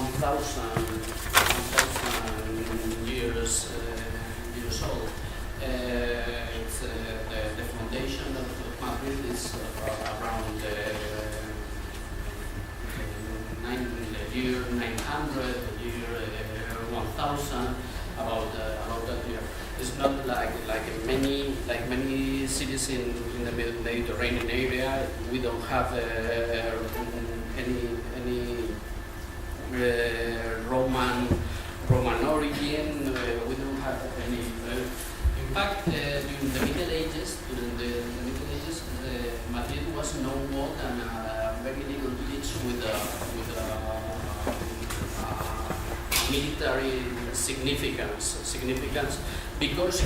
1,000 years old. It's, the foundation of Madrid is around the year 900, the year 1000, about that year. It's not like many cities in the Mediterranean area. We don't have any Roman origin. We don't have any. In fact, during the Middle Ages, Madrid was no more than a very little village with a military significance, because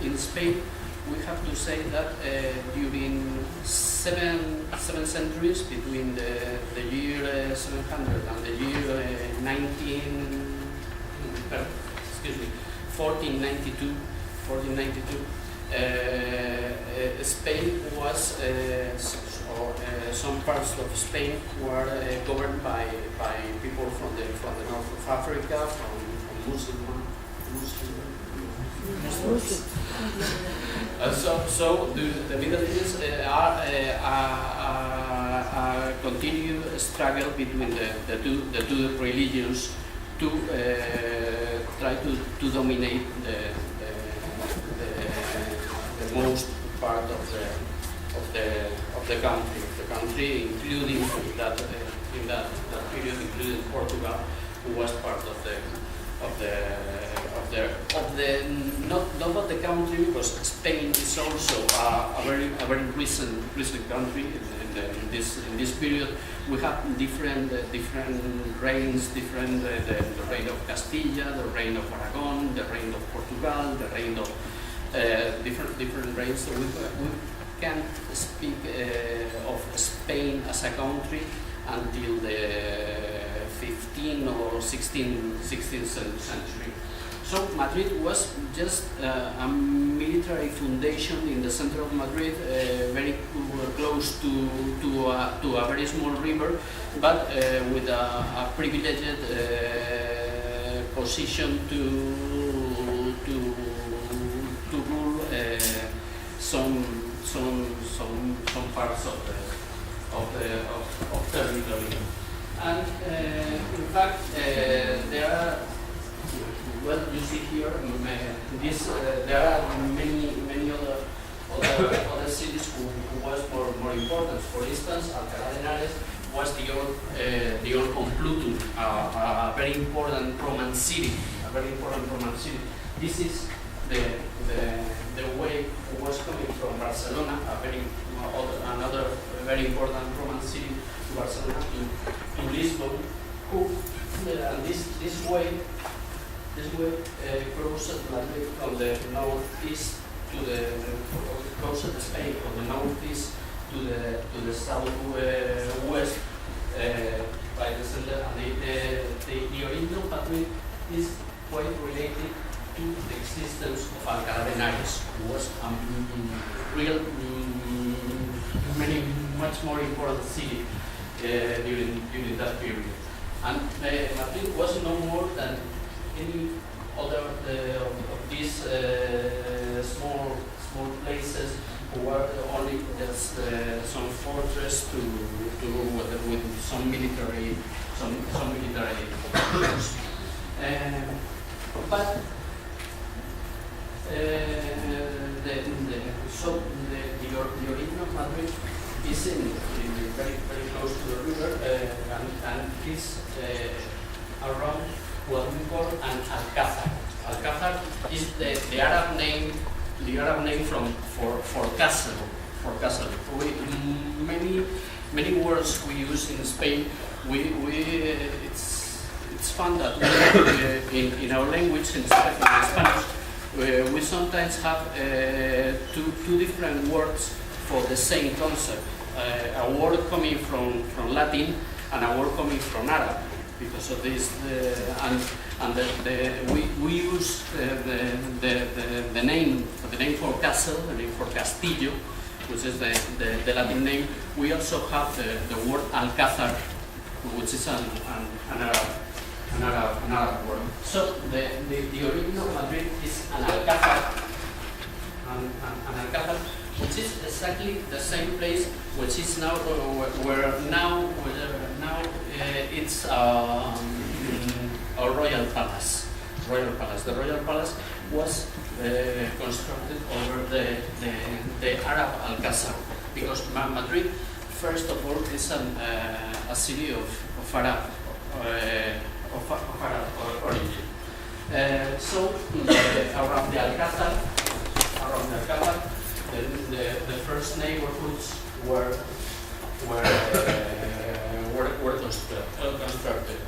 in Spain we have to say that during seven centuries, between the year 700 and the year 1492, Spain was, some parts of Spain were governed by people from the north of Africa, from Muslims. So the Middle East are continued struggle between the two religions to try to dominate the most part of the country, including that in that period, including Portugal, who was part of the not of the country, because Spain is also a very recent country. In this period, we have different reigns, the reign of Castilla, the reign of Aragon, the reign of Portugal, the reign of different reigns. So we can't speak of Spain as a country until the 15th or 16th century. So Madrid was just a military foundation in the center of Madrid, very close to a very small river, but with a privileged position to rule some parts of territory. And in fact, there are, well, you see here, there are many other cities who was more important. For instance, Alcalá de Henares was the old Complutum, a very important Roman city. This is the way who was coming from Barcelona, another very important Roman city, to Barcelona, to Lisbon, who and this way crossed Madrid from the northeast to the crossed Spain from the northeast to the southwest by the center. And the original Madrid is quite related to the existence of Alcalá de Henares, who was much more important city during that period. And Madrid was no more than any other of these small places who were only just some fortress with some military operations. But the original Madrid is very close to the river, and is around what we call an Alcázar. Alcázar is the Arab name for castle. Many words we use in Spain. It's fun that in our language in Spanish we sometimes have two different words for the same concept. A word coming from Latin and a word coming from Arab. Because of this, we use the name for castle, the name for Castillo, which is the Latin name. We also have the word Alcázar which is an Arab word. So the origin of Madrid is an alcázar, an alcázar, which is exactly the same place which is now where now it's a royal palace. The royal palace was constructed over the Arab Alcázar, because Madrid, first of all, is a city of Arab origin. So around the Alcázar, the first neighborhoods were constructed.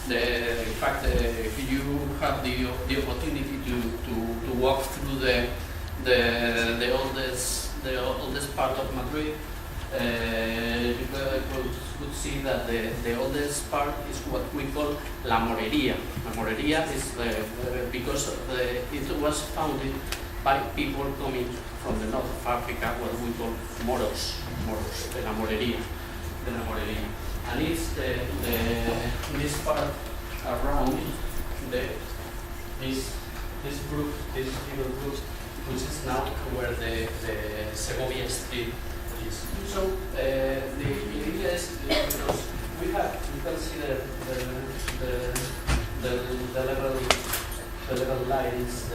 In fact, if you have the opportunity to walk through the oldest part of Madrid, you could see that the oldest part is what we call La Morería. La Morería is because it was founded by people coming from the north of Africa, what we call Moros, de La Morería. And it's this part around this little group, which is now where the Segovia Street is. So the idea is because we can see the level lines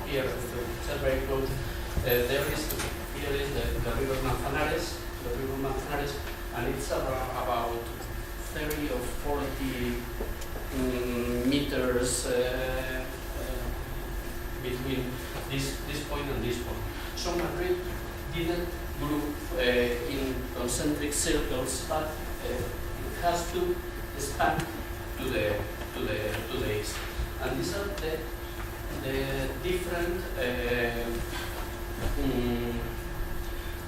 here, which are very close. Here is the river Manzanares, and it's about 30 or 40 meters between this point and this point. So Madrid didn't group in concentric circles, but it has to span to the east. And these are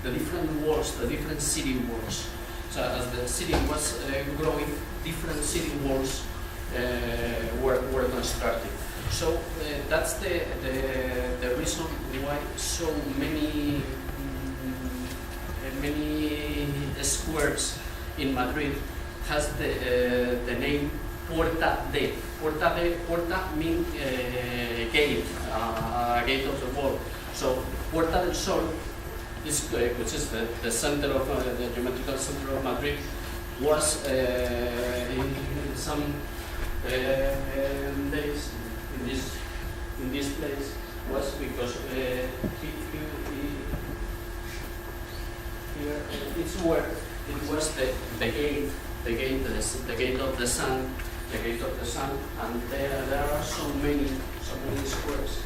the different walls, the different city walls. So as the city was growing, different city walls were constructed. So that's the reason why so many squares in Madrid has the name Puerta de. Puerta means gate, gate of the wall. So Puerta del Sol, which is the center of the geometrical center of Madrid, was in some days in this place was because here it's where it was the gate of the sun, and there are so many squares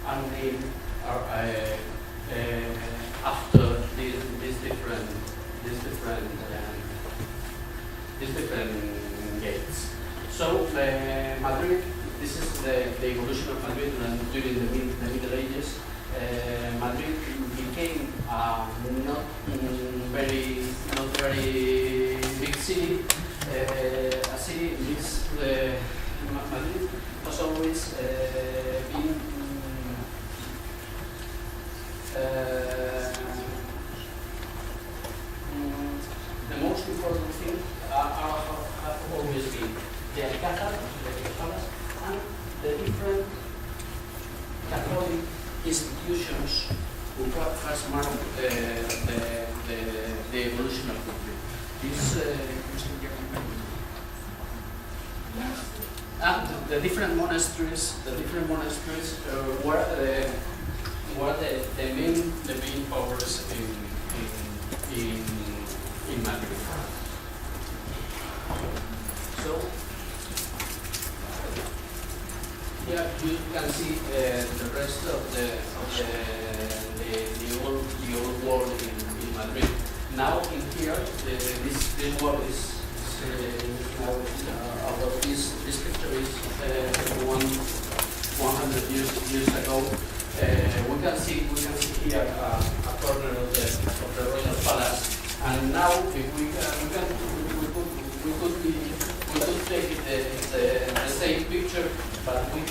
unnamed after these different gates. So Madrid, this is the evolution of Madrid during the Middle Ages. Madrid became not very big city. A city is Madrid has always been the most important thing have always been the Alcázar, the palace, and the different Catholic institutions who has marked the evolution of Madrid. The different monasteries were the main powers in Madrid. So here you can see the rest of the old world in Madrid. Now in here, this world is now about this picture is 100 years ago. We can see here a corner of the royal palace, and now if we could take the same picture, but we would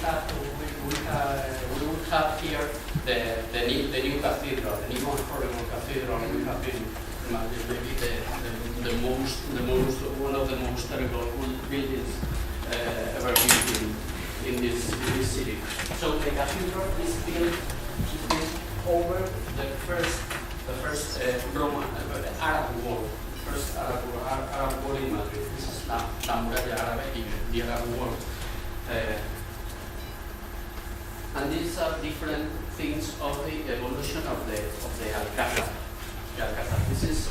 have here the new cathedral, the new horrible cathedral we have in Madrid, maybe historical buildings ever built in this city. So the cathedral is built over the first Roman Arab wall. First Arab wall in Madrid. This is la muralla árabe, the Arab wall. And these are different things of the evolution of the Alcázar. The Alcázar. This is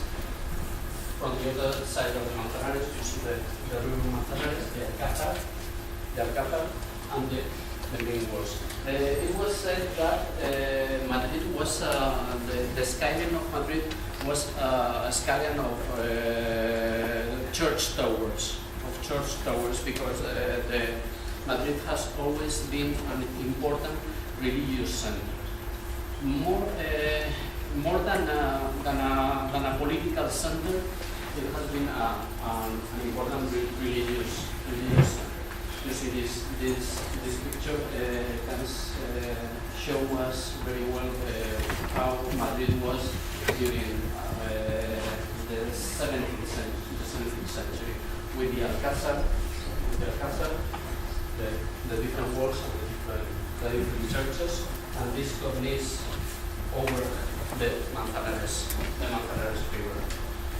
from the other side of the Manzanares. You see the river Manzanares, the Alcázar, and the main walls. It was said that Madrid was the skyline of Madrid was a skyline of church towers. Because Madrid has always been an important religious center, more than a political center. It has been an important religious center. You see this picture can show us very well how Madrid was during the 17th century with the Alcázar, the different walls and the different churches, and this cornice over the Manzanares river.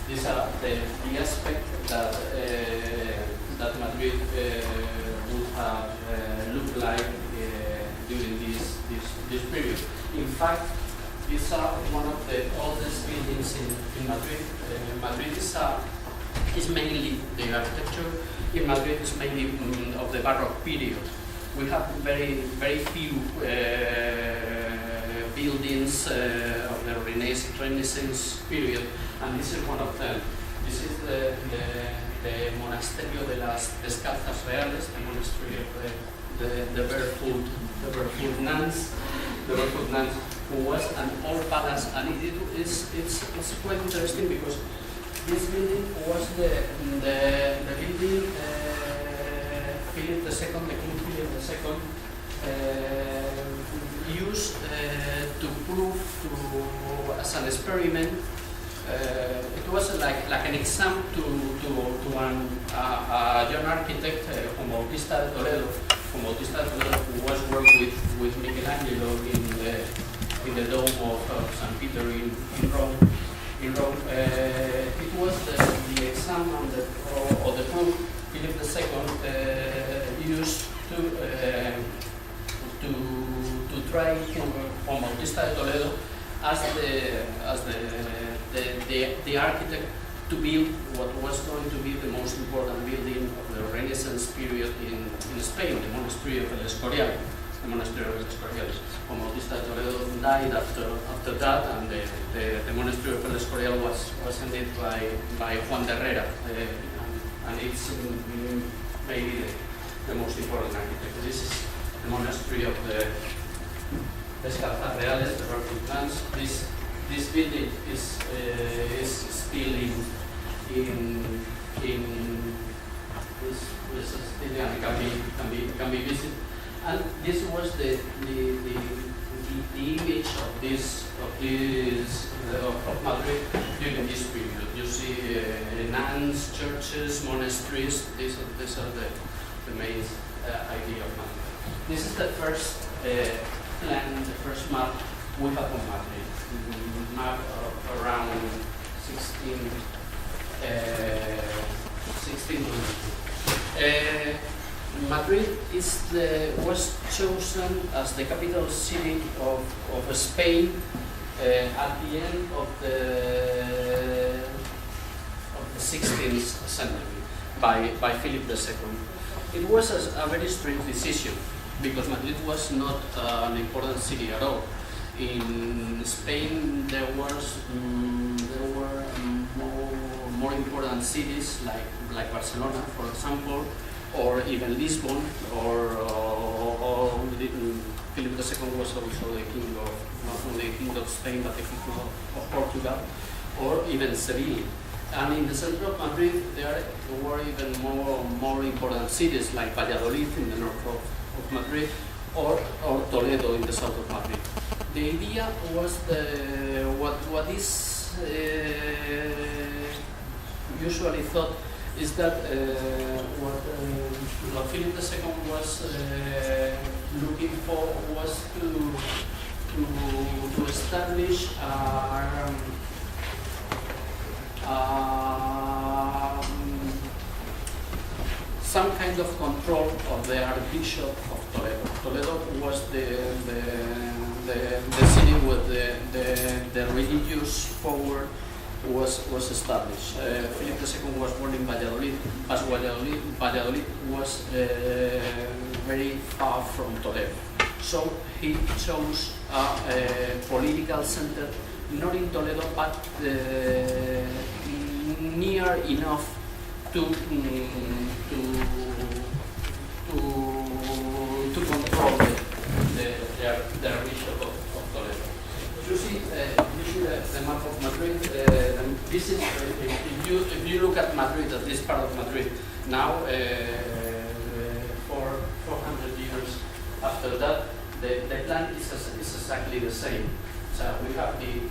These are the aspect that Madrid would have looked like during this period. In fact, these are one of the oldest buildings in Madrid. Madrid is mainly the architecture. In Madrid is mainly of the Baroque period. We have very few buildings of the Renaissance period, and this is one of them. This is the Monasterio de las Descalzas Reales, the monastery of the barefoot nuns, who was an old palace, and it's quite interesting because this building was the building Philip II, the King Philip II, used to prove as an experiment. It was like an exam to a young architect, Juan Bautista de Toledo, who was working with Michelangelo in the dome of St. Peter in Rome. It was the exam and the proof Philip II used to try Juan Bautista de Toledo as the architect to build what was going to be the most important building of the Renaissance period in Spain, the monastery of El Escorial. Juan Bautista de Toledo died after that, and the monastery of El Escorial was ended by Juan de Herrera, and it's maybe the most important architect. This is the monastery of the Descalzas Reales, the Baroque plans. This building is still in this can be visited, and this was the image of Madrid during this period. You see nuns, churches, monasteries. These are the main idea of Madrid. This is the first plan, the first map we have on Madrid. Map of around 1622. Madrid was chosen as the capital city of Spain at the end of the 16th century by Philip II. It was a very strange decision because Madrid was not an important city at all. In Spain, there were more important cities like Barcelona, for example, or even Lisbon, or Philip II was also the king of not only the king of Spain but the king of Portugal, or even Seville. And in the center of Madrid, there were even more important cities like Valladolid in the north of Madrid, or Toledo in the south of Madrid. The idea was what is usually thought is that what Philip II was looking for was to establish some kind of control of the Archbishop of Toledo. Toledo was the city where the religious power was established. Philip II was born in Valladolid, but Valladolid was very far from Toledo. So he chose a political center, not in Toledo, but near enough to control the Bishop of Toledo. You see the map of Madrid. This is if you look at Madrid, at this part of Madrid now, for 400 years after that, the plan is exactly the same. So we have the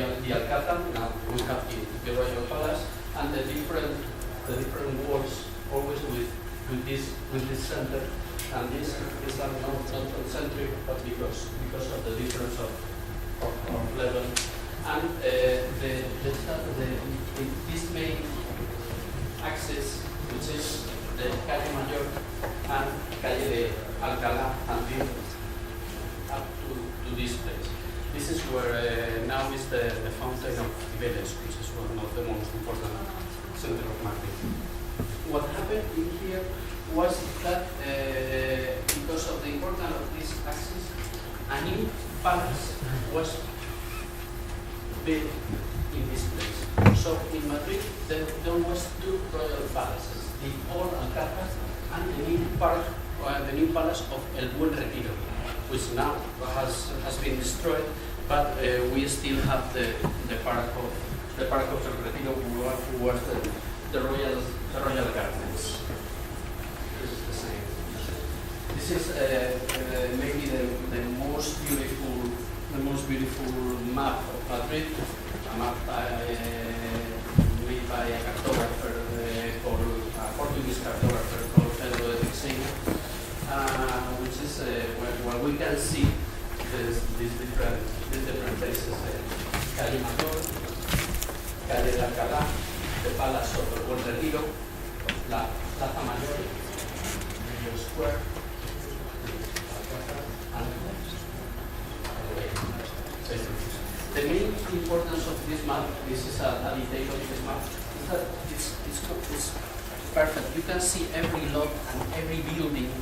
Alcázar, now we have the Royal Palace, and the different walls, always with this center, and this is not concentric, but because of the difference of level, and this main axis, which is the Calle Mayor and Calle de Alcalá, and up to this place. This is where now is the fountain of Cibeles, which is one of the most important center of Madrid. What happened in here was that because of the importance of this axis, a new palace was built in this place. So in Madrid there was two royal palaces, the old Alcázar and the new palace of El Buen Retiro, which now has been destroyed, but we still have the park of El Retiro, who was the royal gardens. This is the same. This is maybe the most beautiful map of Madrid, a map made by a cartographer a Portuguese cartographer called Pedro de Teixeira, which is where we can see these different places: Calle Mayor, Calle de Alcalá, the Palace of El Buen Retiro, La Plaza Mayor, Mayor Square, and the main importance of this map, this is a detail of this map, is that it's perfect. You can see every lot and every building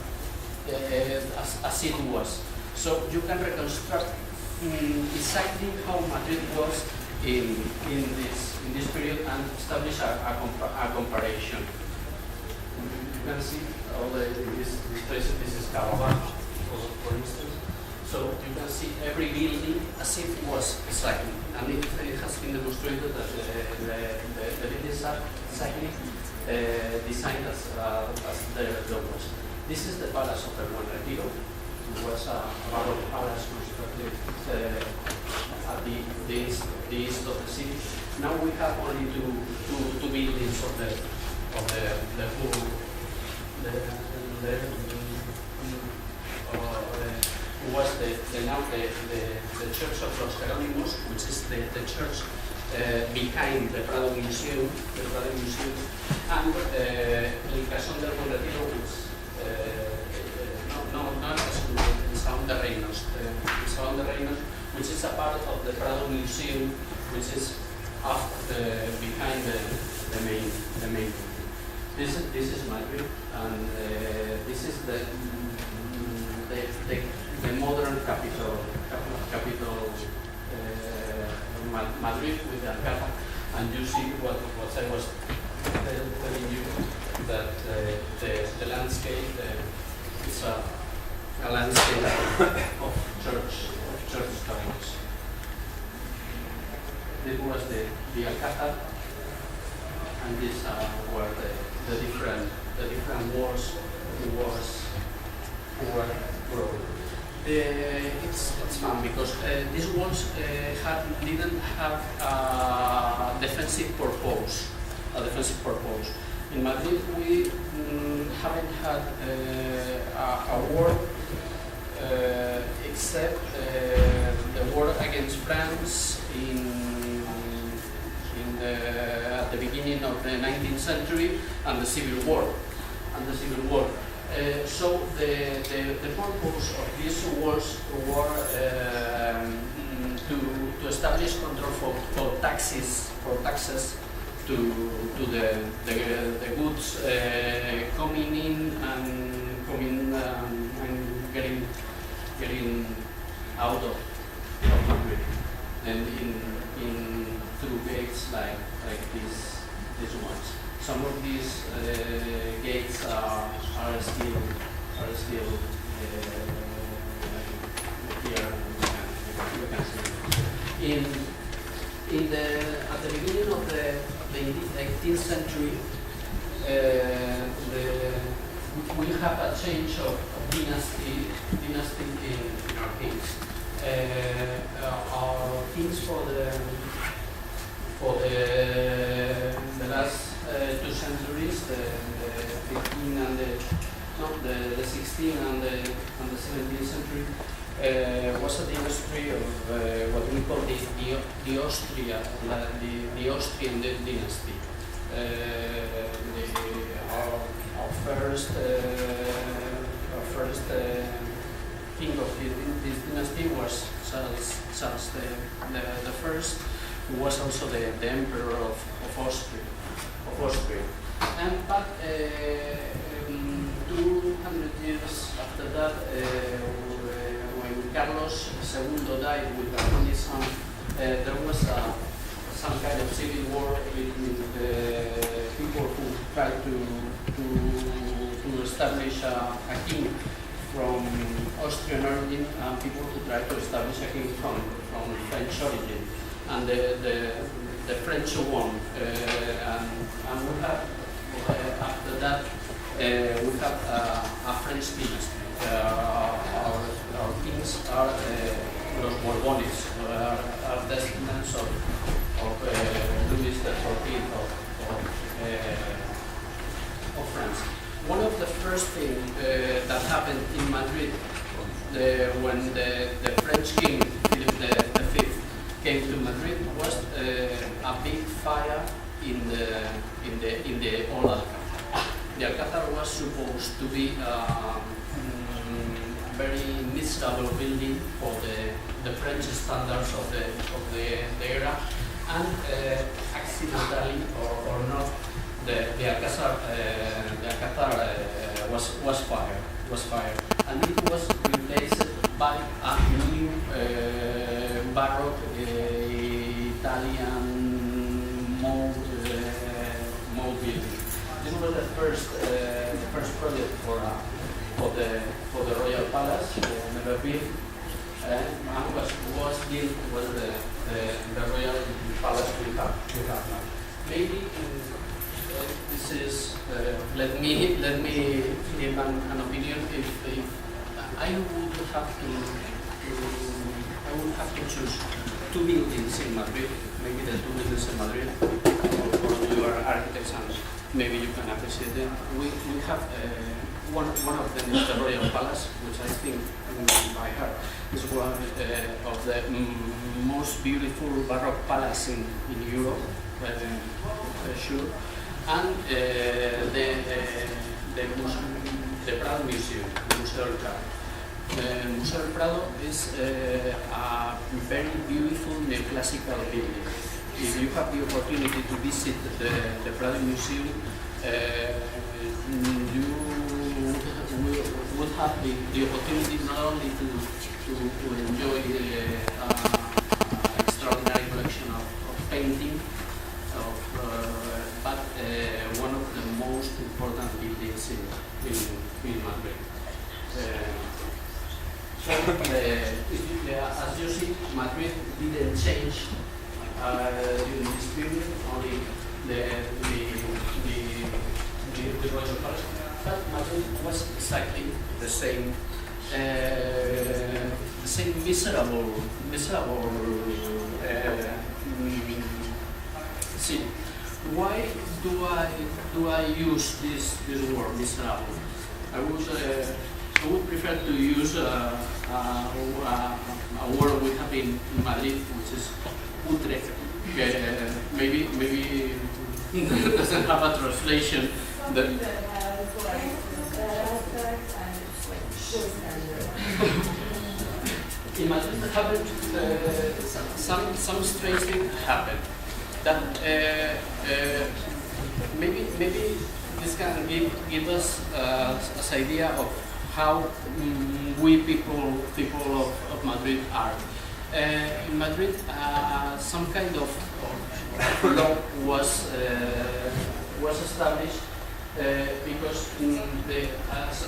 as it was. So you can reconstruct exactly how Madrid was in this period and establish a comparison. You can see all these places. This is Caravan, for instance. So you can see every building as if it was exactly, and it has been demonstrated that the buildings are exactly designed as the logos. This is the Palace of El Buen Retiro. It was a marble palace constructed at the east of the city. Now we have only two buildings of the whole was the Church of Los Jerónimos, which is the church behind the Prado Museum, and El Casón del Buen Retiro, which not El Salón de Reinos, which is a part of the Prado Museum, which is behind the main building. This is Madrid, and this is the modern capital Madrid with the Alcázar, and you see what I was telling you, that the landscape is a landscape of church towers. This was the Alcázar, and these were the different walls who were grown. It's fun because these walls didn't have a defensive purpose. In Madrid, we haven't had a war except the war against France at the beginning of the 19th century and the Civil War. So the purpose of these wars were to establish control for taxes to the goods coming in and getting out of Madrid, and in through gates like these ones. Some of these gates are still here. You can see. At the beginning of the 18th century, we have a change of dynasty in our kings. Our kings for the last 2 centuries, the 15 and the 16 and the 17th century, was a dynasty of what we call the Austrian dynasty. Our first king of this dynasty was Charles the First, who was also the emperor of Austria. But 200 years after that, when Carlos II died with a only son, there was some kind of civil war between the people who tried to establish a king from Austrian origin and people who tried to establish a king from French origin. And the French won, and we have after that we have a French dynasty. Our kings are los Borbones, are descendants of Louis XIV of France. One of the first things that happened in Madrid when the French king Philip V came to Madrid was a big fire in the old Alcázar. The Alcázar was supposed to be a very miserable building for the French standards of the era, and accidentally or not, the Alcázar was fired, and it was replaced by a new Baroque Italian mode building. This was the first project for the Royal Palace, never built, and was built the Royal Palace we have now. Maybe this is let me give an opinion. If I would have to choose 2 buildings in Madrid, maybe the 2 buildings in Madrid, or you are architects and maybe you can appreciate it. We have one of them is the Royal Palace, which I think by heart is one of the most beautiful Baroque palace in Europe, sure. And the Prado Museum, the Museo del Prado. The Museo del Prado is a very beautiful neoclassical building. If you have the opportunity to visit the Prado Museum, you would have the opportunity not only to enjoy extraordinary collection of painting, but one of the most important buildings in Madrid. As you see, Madrid didn't change during this period, only the Royal Palace, but Madrid was exactly the same miserable city. why do I use this word miserable? I would prefer to use a word we have in Madrid, which is Utrecht. Maybe it doesn't have a translation. In Madrid happened some strange thing happened. That maybe this can give us an idea of how we people of Madrid are. In Madrid, some kind of law was established because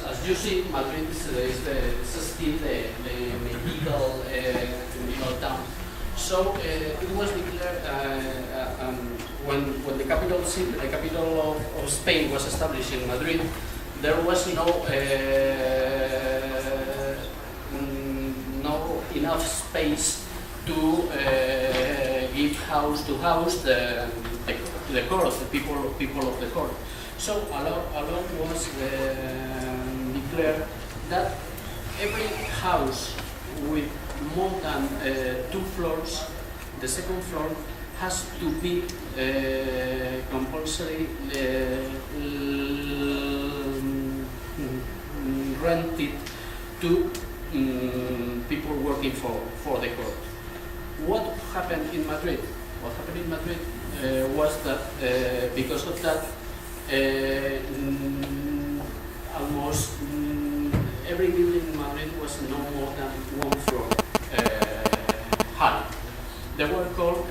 as you see, Madrid is still the medieval town. So it was declared when the capital city, the capital of Spain was established in Madrid. There was no enough space to give house to house the court, the people of the court. So a law was declared that every house with more than 2 floors, the second floor has to be compulsory rented to people working for the court. What happened in Madrid? What happened in Madrid was that because of that, almost every building in Madrid was no more than 1 floor high. They were called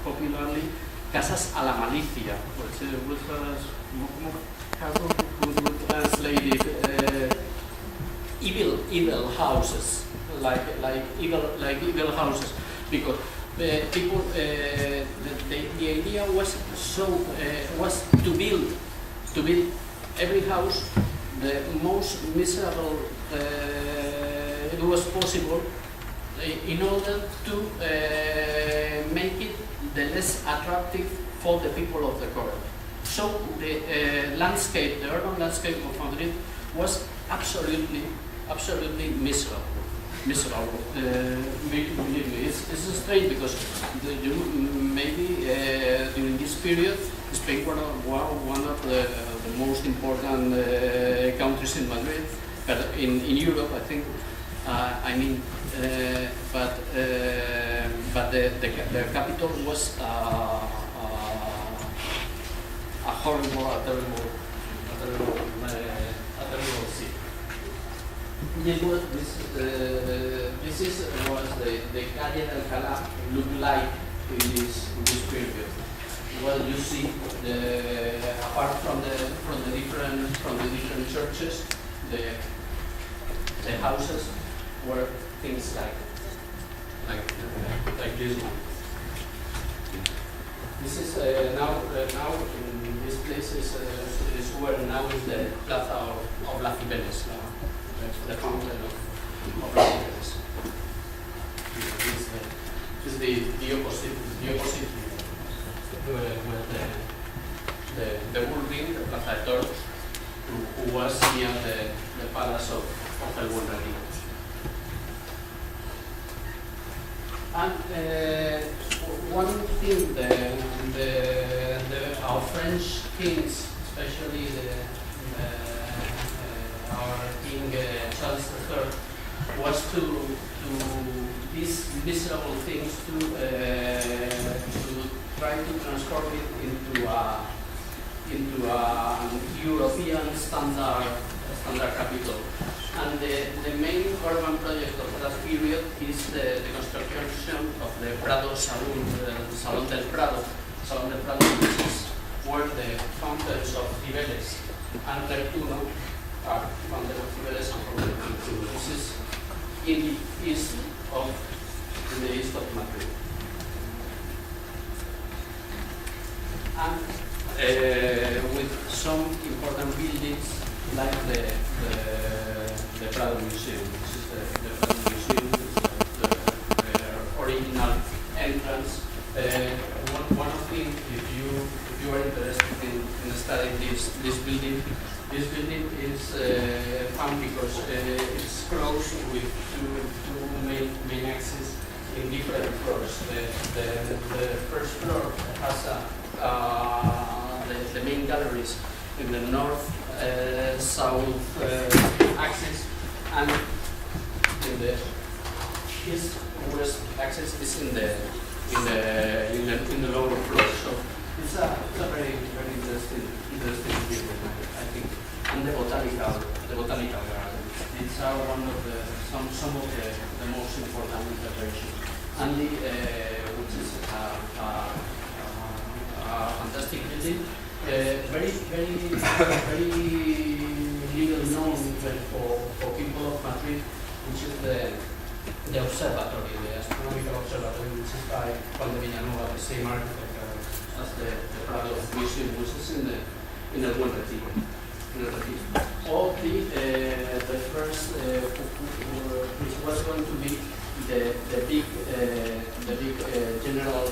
popularly casas a la malicia, which how would translate it? Evil houses, like evil houses, because people. The idea was to build every house the most miserable it was possible, in order to make it the less attractive for the people of the court. So the landscape, the urban landscape of Madrid was absolutely miserable. It's strange because maybe during this period, Spain was one of the most important countries in Madrid, in Europe, I think. But the capital was a horrible, a terrible city. This was the Calle del Alcalá looked like in this period. Well, you see, apart from the different churches, the houses were things like this one. This is now this place is where now is the Plaza of Las Cibeles, the fountain of Las Cibeles. This is the opposite where the building, the Plaza de Toros, who was near the palace of El Buen Retiro. And one thing, our French kings, especially our King Charles III, was to these miserable things to try to transform it into a European standard capital. And the main urban project of that period is the construction of the Prado Salón del Prado, which is where the fountains of Cibeles and Neptuno are fountains of Cibeles and Neptuno. This is in the east of Madrid. And with some important buildings like the Prado Museum. This is the Prado Museum, this is the original entrance. One of think if you are interested in studying this building is fun because it's close with two main axes in different floors. The first floor has the main galleries in the north-south axis, and in the east-west axis is in the lower floor. So it's a very interesting building, I think. And the botanical garden. It's one of some of the most important interventions. And which is a fantastic building, very little known for people of Madrid, which is the observatory, the astronomical observatory, which is by Juan de Villanueva, the same architect as the Prado Museum, which is in the UNTERCIO. Or the first, which was going to be the big general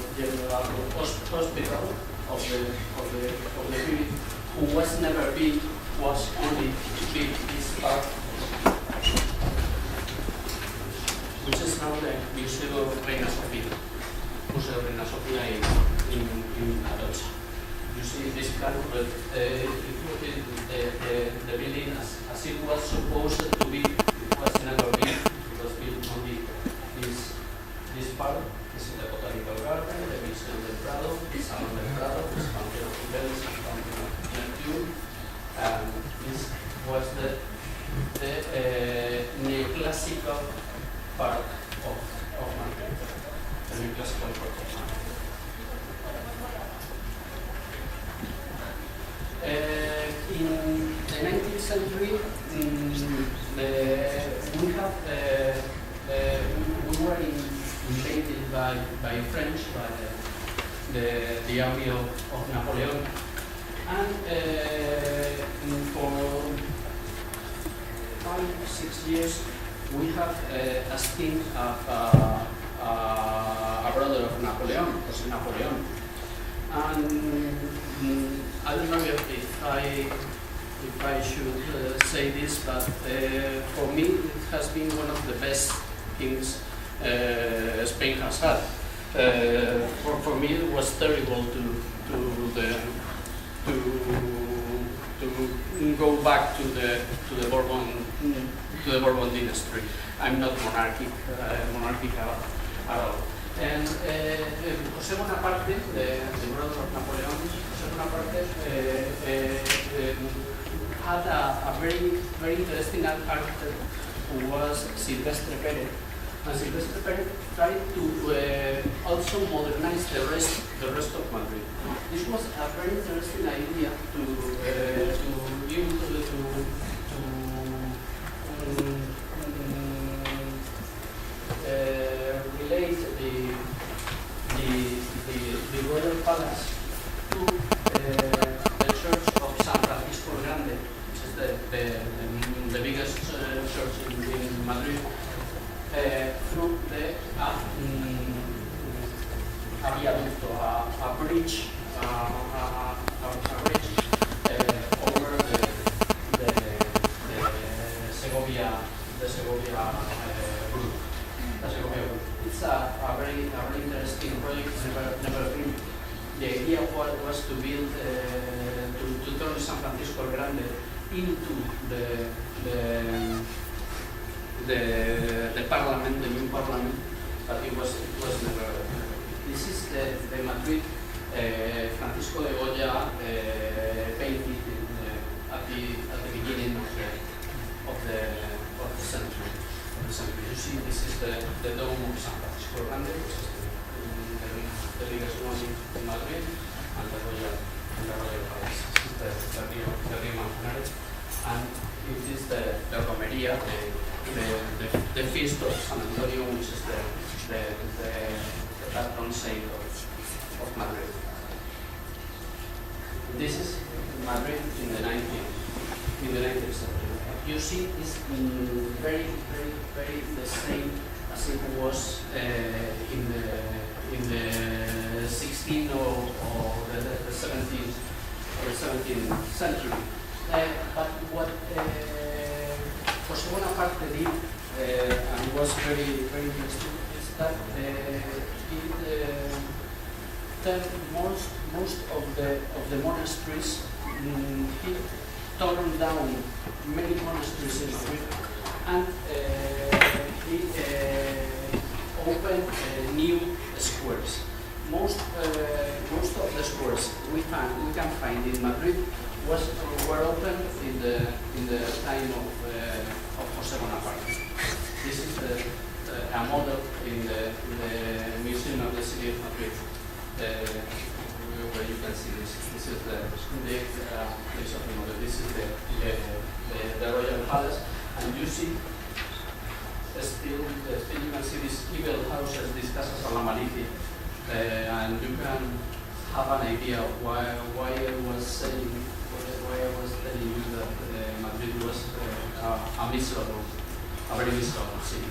hospital of the period, who was never built, was only built this part, which is now the Museo Reina Sofía in Atocha. You see this plan, but the building as it was supposed to be, it was never built. It was built only this part. This is the Botanical Garden, the Museo del Prado, the Salon del Prado, the Fountain of Bells, the Fountain of Neptune, and this was the neoclassical part of Madrid. The neoclassical part of Madrid. In the 19th century, we were invaded by French, by the army of Napoleon, and for 5 or 6 years we have esteemed a brother of Napoleon, José Napoleon. And I don't know if I should say this, but for me it has been one of the best things Spain has had. For me it was terrible to go back to the Bourbon dynasty. I'm not monarchical at all. And José Bonaparte, the brother of Napoleon, José Bonaparte had a very interesting architect who was Silvestre Pérez. And Silvestre Pérez tried to also modernize the rest of Madrid. This was a very interesting idea to relate the royal palace to the church of San Francisco Grande, which is the biggest church in Madrid, through the viaducto, a bridge over the Segovia route. It's a very interesting project. Never been. The idea was to build to turn San Francisco Grande into the parliament, the new parliament, but it was never. This is the Madrid Francisco de Goya painted at the beginning of the century. You see, this is the dome of San Francisco Grande, which is the biggest one in Madrid, and the Royal Palace. This is the Rio Manzanares, and it is the Romería, the feast of San Antonio, which is the patron saint of Madrid. This is Madrid in the 19th century. You see, it's very the same as it was in the 16th or 17th century. But what José Bonaparte did, and was very, very interesting, is that it turned most of the monasteries. He turned down many monasteries in Madrid, and he opened new squares. Most of the squares we can find in Madrid were opened in the time of José Bonaparte. This is a model in the Museum of the City of Madrid, where you can see this. This is the place of the model. This is the Royal Palace, and you see still you can see these evil houses, these casas a la Malicia, and you can have an idea of why I was telling you that Madrid was a very miserable city.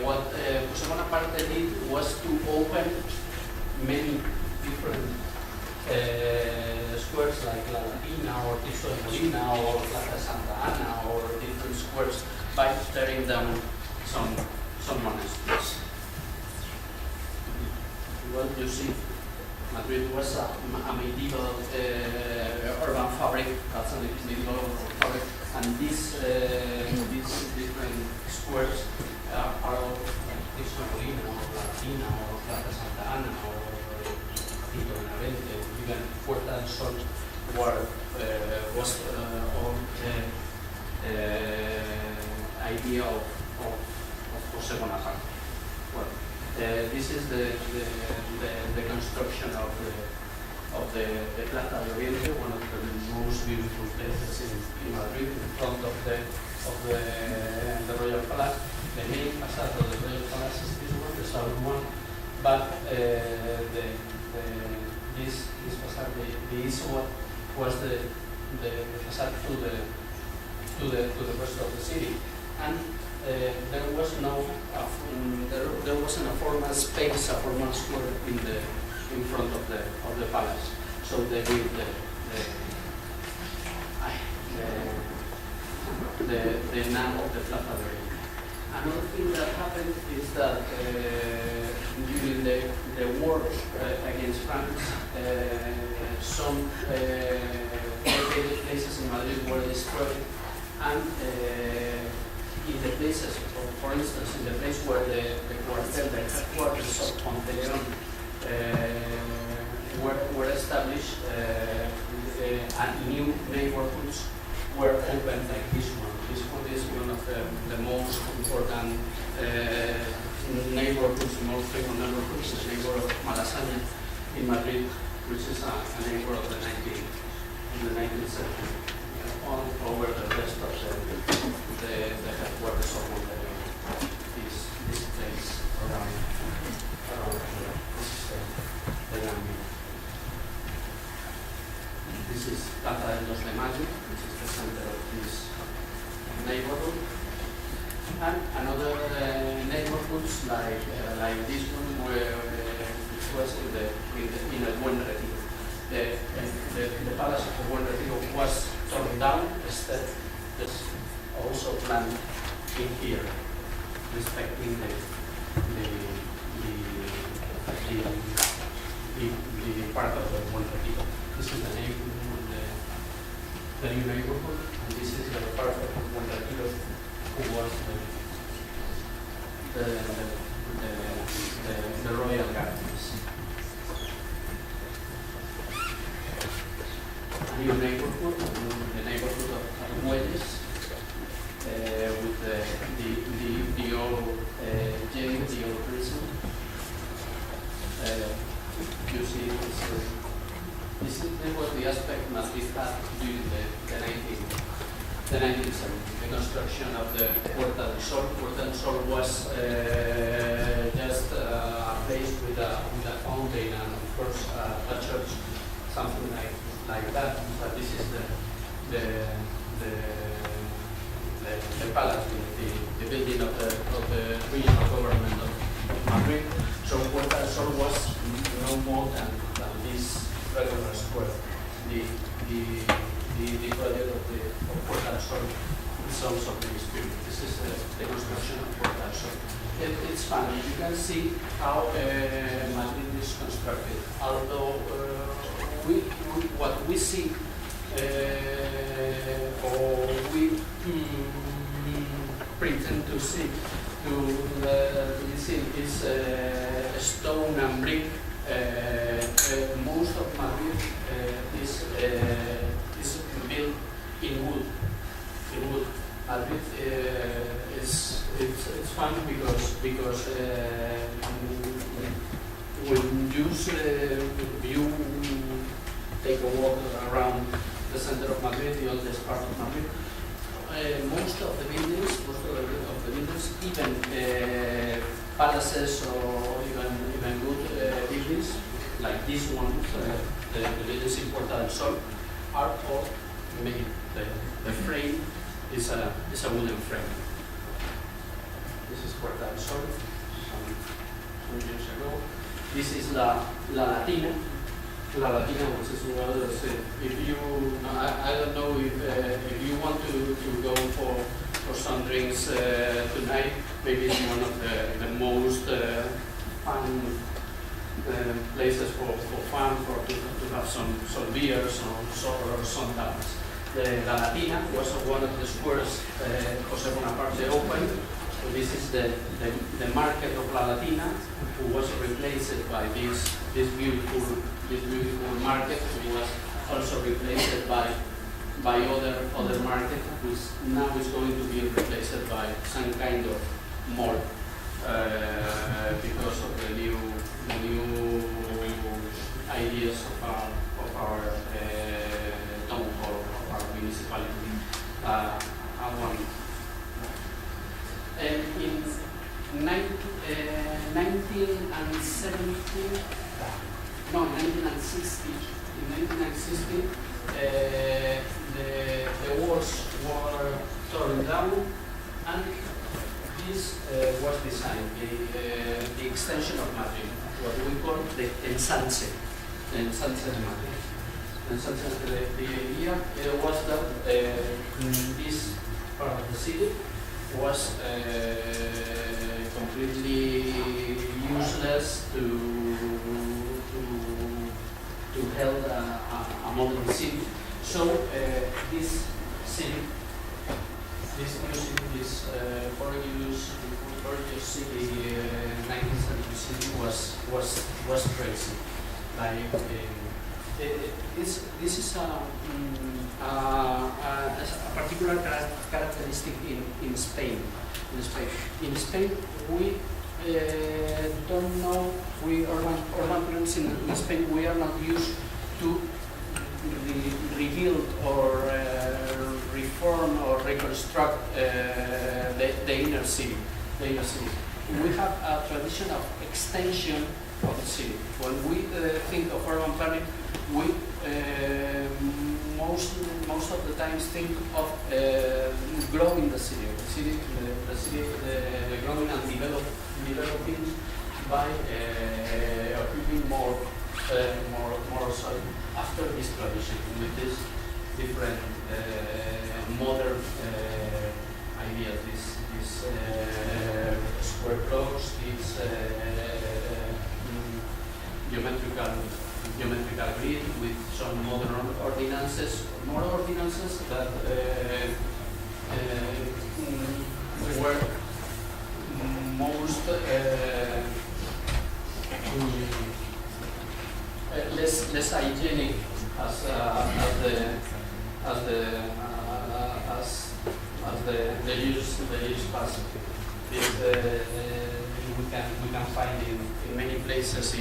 What José Bonaparte did was to open many different squares like La Latina or Cristo de Molina or Plaza Santa Ana or different squares by tearing down some monasteries. Well, you see, Madrid was a medieval urban fabric. That's a medieval fabric, and these different squares are all like Cristo de Molina or La Latina or Plaza Santa Ana or Tito Benavente, even Puerta del Sol, was all idea of José Bonaparte. Well, this is the construction of the Plaza de Oriente, one of the most beautiful places in Madrid, in front of the Royal Palace. The main facade of the Royal Palace is this one, the southern one, but this facade, the east one, was the facade to the rest of the city, and there wasn't a formal space, a formal square in front of the palace. So they built the name of the Plaza de Oriente. Another thing that happened is that during the war against France, some dedicated places in Madrid were destroyed, and in the places, for instance, in the place where the quartel, the headquarters of Monteleón were established, and new neighborhoods were opened like this one. This one is one of the most important neighborhoods, most famous neighborhoods, the neighborhood of Malasaña in Madrid, which is a neighborhood of the 19th century, over the rest of the headquarters of Monteleón. This place around here, this is the Gambia. This is Plaza de los de Mayo, which is the center of this neighborhood, and another neighborhoods like this one, which was in El Buen Retiro. The palace of El Buen Retiro was torn down. Instead, there's also planned in here, respecting the part of El Buen Retiro. This is the neighborhood, the new neighborhood, and this is the part of El Buen Retiro who was the royal gardens. A new neighborhood, the neighborhood of Argüelles, with the old jail, the old prison. You see, this was the aspect Madrid had during the 19th century. The construction of the Puerta del Sol. Puerta del Sol was just a place with a fountain and of course a church, something like that. But this is the palace, the building of the regional government of Madrid. So Puerta del Sol was no more than this Rectangular Square. The project of Portal Sol is also in this period. This is the construction of Portal Sol. It's funny. You can see how Madrid is constructed. Although what we see or we pretend to see is stone and brick. Most of Madrid is built in wood. Madrid it's fun because when you take a walk around the center of Madrid, the oldest part of Madrid, most of the buildings, even palaces or even good buildings like this one, the buildings in Portal Sol, are all made. The frame is a wooden frame. This is Portal Sol, some years ago. This is La Latina. La Latina, which is one of those, if you, I don't know if you want to go for some drinks tonight, maybe it's one of the most fun places for fun, to have some beers or some tapas. The La Latina was one of the squares José Bonaparte opened. So this is the market of La Latina, who was replaced by this beautiful market, who was also replaced by other market, which now is going to be replaced by some kind of mall because of the new ideas of our town hall, of our municipality. And in 1960, the walls were torn down, and this was designed, the extension of Madrid, what we call the ensanche de Madrid. The idea was that this part of the city was completely useless to help a modern city. So this city, this new city, this gorgeous city, 19th century city was crazy. Like this is a particular characteristic in Spain. In Spain, we don't know. We urban planners in Spain, we are not used to rebuild or reform or reconstruct the inner city. We have a tradition of extension of the city. When we think of urban planning, we most of the times think of growing the city, growing and developing by occupying more soil. After this tradition, with this different modern ideas, this square blocks, this geometrical grid with some modern ordinances, more ordinances that were most less hygienic as the use pass. We can find in many places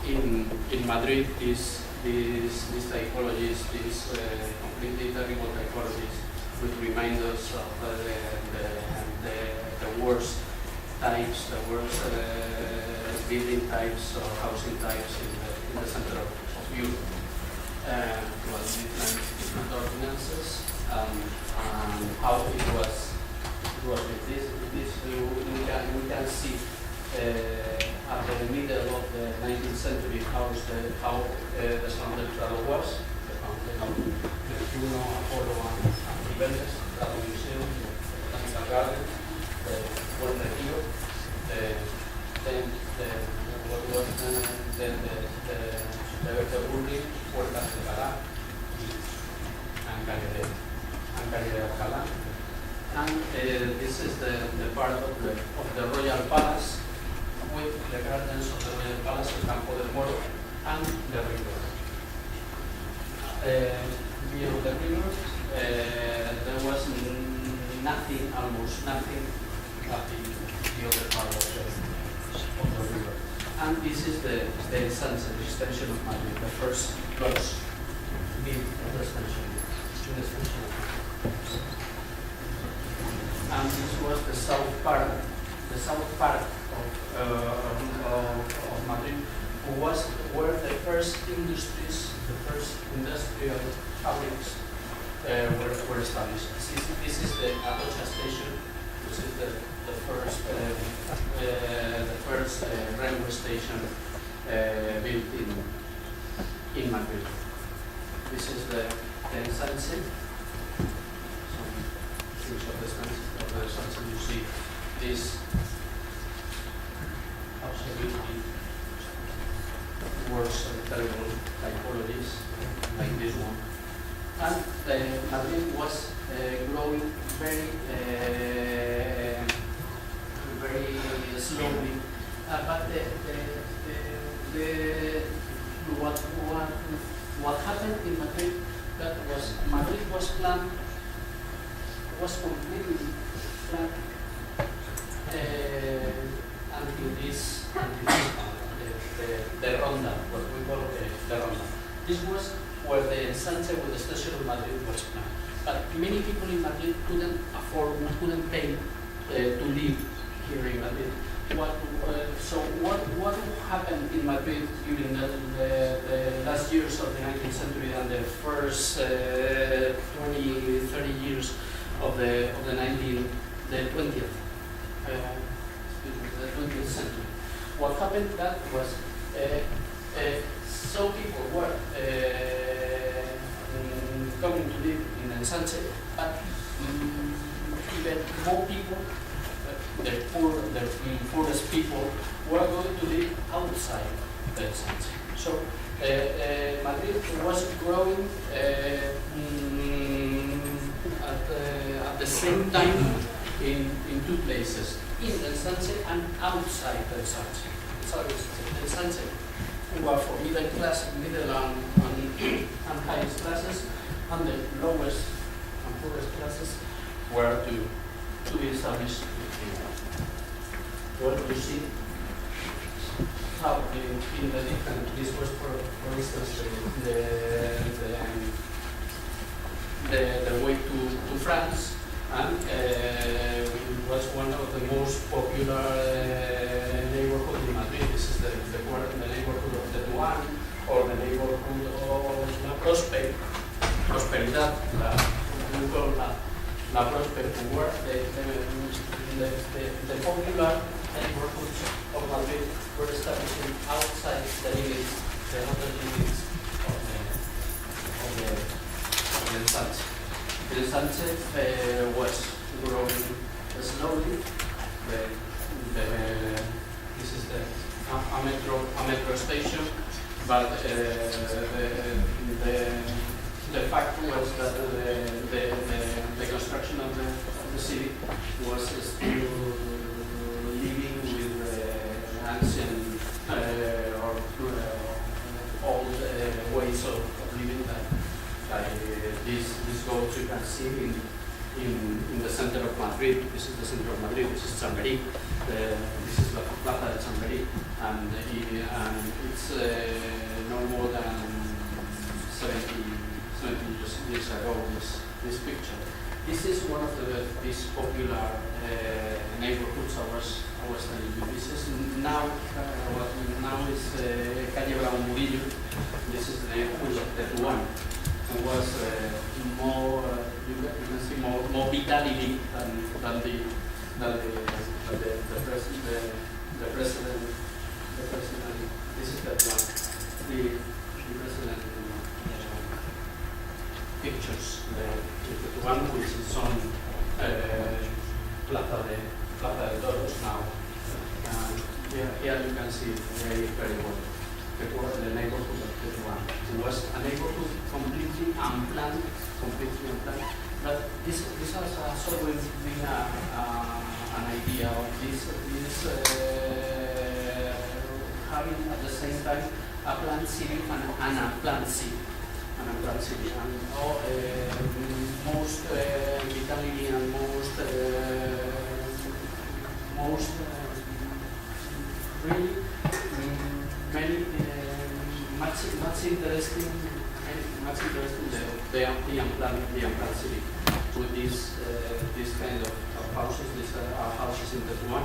in Madrid these typologies, these completely terrible typologies, which remind us of the worst types, the worst building types or housing types in the center of Europe. Different ordinances and how it was with this we can see at the middle of the 19th century how the standard travel was. The Juno, Apollo, and Cibeles, Travel Museum, the Botanical Garden, the UNTERCIO, then the building, Puertas de Alcalá, and Calle de Alcalá. And this is the part of the Royal Palace, with the gardens of the Royal Palace, the Campo del Moro, and the river. Beyond the river, there was nothing, almost nothing, at the other part of the river. And this is the sunset extension of Madrid, the first close big extension. And this was the south part of Madrid, where the first industries, the first industrial fabrics were established. This is the Atocha station, which is the first railway station built in Madrid. This is the sunset. Of the sunset, you see this absolutely worse and terrible typologies like this one. And Madrid was growing very slowly. But what happened in Madrid, that was Madrid was completely flat until this the Ronda, what we call the Ronda. This was where the ensanche with the station of Madrid was planned. But many people in Madrid couldn't pay to live here in Madrid. What happened in Madrid during the last years of the 19th century and the first 20, 30 years of the 20th century? What happened that was some people were coming to live in ensanche, but even more people, the poorest people, were going to live outside the ensanche. So Madrid was growing at the same time in two places, in the ensanche and outside the ensanche. The ensanche were for middle class, middle and highest classes, and the lowest and poorest classes were to be established here. Well, you see how in the different, this was for instance the way to France, and it was one of the most popular neighborhoods in Madrid. This is the neighborhood of the Duan, or the neighborhood of La Prosperidad, La Prosperidad, were the popular neighborhoods of Madrid were establishing outside the limits, the outer limits of the ensanche. The ensanche was growing slowly. This is a metro station, but the fact was that the construction of the city was still living with ancient or old ways of living like this goat you can see in the center of Madrid. This is the center of Madrid. This is Chamberí. This is La Plaza de Chamberí, and it's no more than 70 years ago. This picture. This is one of these popular neighborhoods I was telling you. This is now what now is Calle Brown Murillo. This is the neighborhood of the Duan. It was more you can see more vitality than the the president, this is that one, the president pictures, the one which is on Plaza de Toros now. Here you can see very well the neighborhood of Tetuan. It was a neighborhood completely unplanned, but this has always been an idea of this having at the same time a planned city and an unplanned city. And most vitality and most really many much interesting the unplanned city with this kind of houses. These are houses in Tetuan,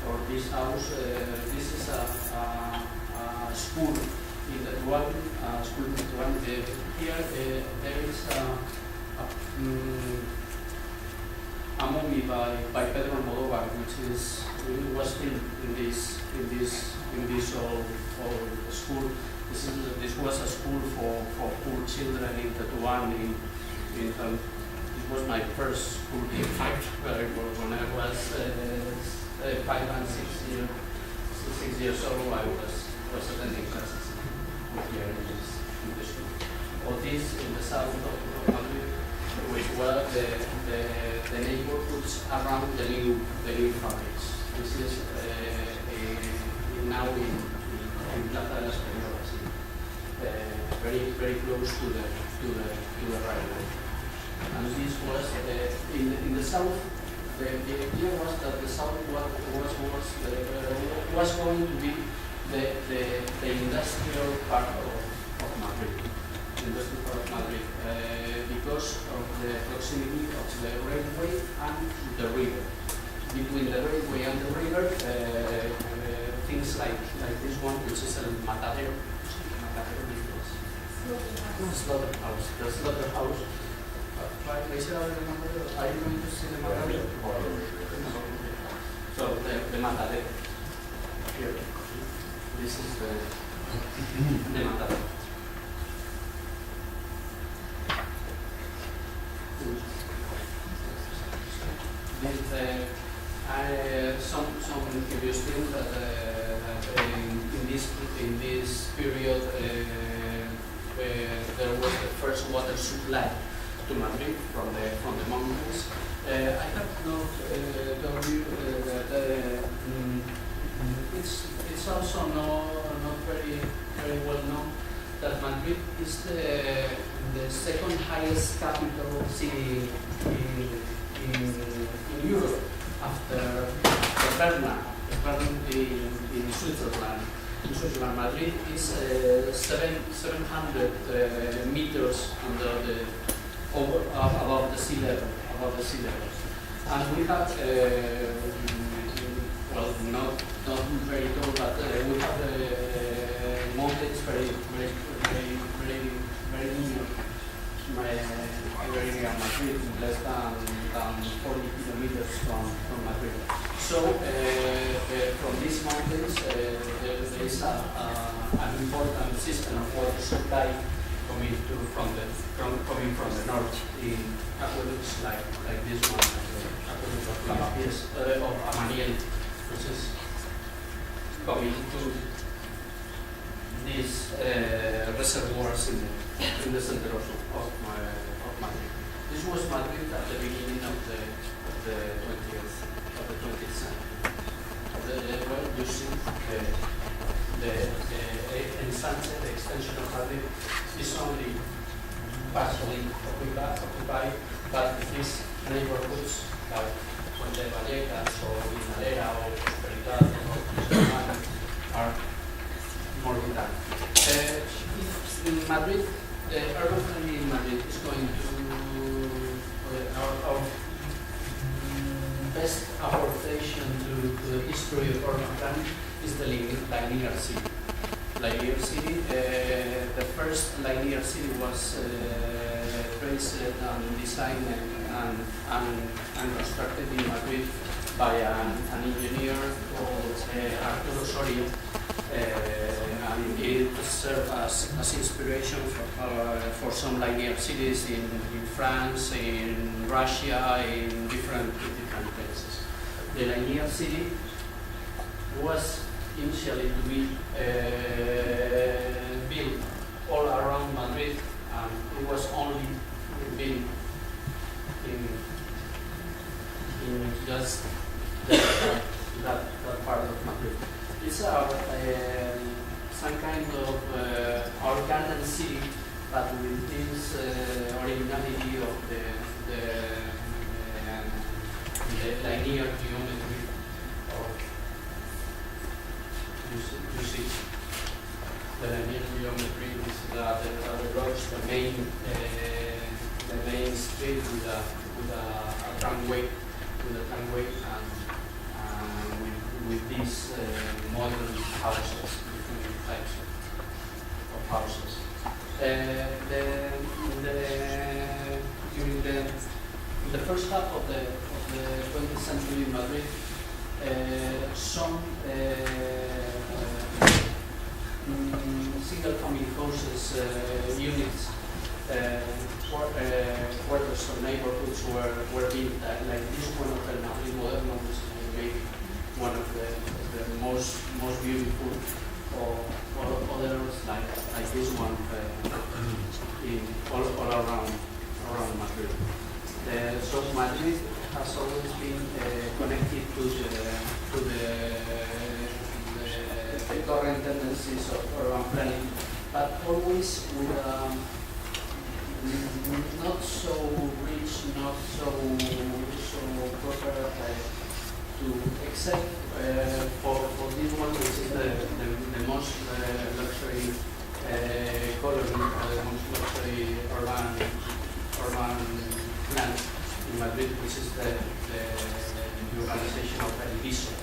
or this house. This is a school in Tetuan. School in Tetuan. Here there is a movie by Pedro Almodóvar, which was filmed in this old school. This was a school for poor children in Tetuan. It was my first school, in fact, when I was 5 and 6 years old. I was attending classes here in this school. All this in the south of Madrid, which were the neighborhoods around the new fabrics. This is now in Plaza de las Peñolas, very close to the railway. And this was in the south. The idea was that the south was going to be the industrial part of Madrid. Because of the proximity of the railway and the river. Between the railway and the river, things like this one, which is a matadero. Slaughterhouse. The slaughterhouse. Are you going to see the matadero? So the matadero. Here. This is the matadero. Some curious things that in this period there was the first water supply to Madrid from the mountains. I have not told you that it's also not very well known that Madrid is the second highest capital city in Europe after Bern in Switzerland. In Switzerland, Madrid is 700 meters above the sea level. And we have not very tall, but we have mountains very near Madrid, less than 40 kilometers from Madrid. So from these mountains, there is an important system of water supply coming from the north in aqueducts like this one, aqueduct of Amaniel, which is coming to these reservoirs in the center of Madrid. This was Madrid at the beginning of the 20th century. You see the ensanche, the extension of Madrid is only partially occupied, but these neighborhoods like Puente Vallecas or Vinalera or Prosperidad or are more than that. In Madrid, the urban planning in Madrid is going to our best apportation to the history of urban planning is the linear city. Linear city, the first linear city was traced and designed and constructed in Madrid by an engineer called Arturo Soria, and it served as inspiration for some linear cities in France, in Russia, in different places. The linear city was initially to be built all around Madrid, and it was only built in just that part of Madrid. It's some kind of organic city, but with this originality of the linear geometry of you see the linear geometry is the roads, the main street with a tramway, and with these modern houses, different types of houses. During the first half of the 20th century in Madrid, some single-family houses units, quarters or neighborhoods were built like this one of the Madrid Moderno, which is maybe one of the most beautiful, or others like this one all around Madrid. So Madrid has always been connected to the current tendencies of urban planning, but always with not so rich, not so proper to accept for this one, which is the most luxury colony, the most luxury urban plan in Madrid, which is the urbanization of El Viso,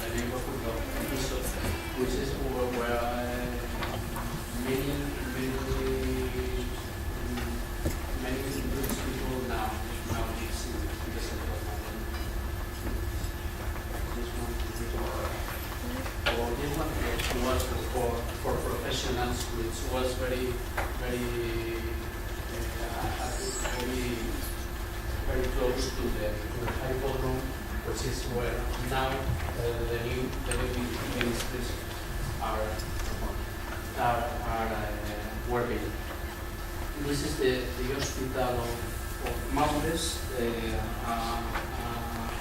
the neighborhood of El Viso, which is where many people now live in the center of Madrid. This one was for professionals, which was very close to the high ballroom, which is where now the new ministries are working. This is the hospital of Maures, a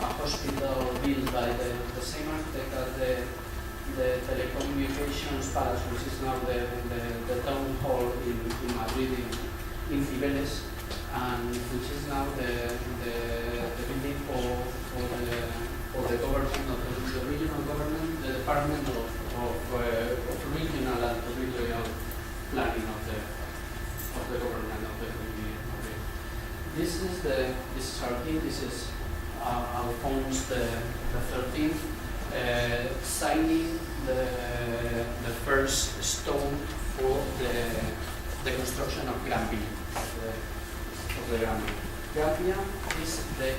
hospital built by the same architect as the telecommunications palace, which is now the town hall in Madrid, in Cibeles, and which is now the building for the government, the regional government, the Department of regional and territorial planning of the government of the community. This is our king. This is Alphonse the 13th signing the first stone for the construction of Gran Via. Gran Via is the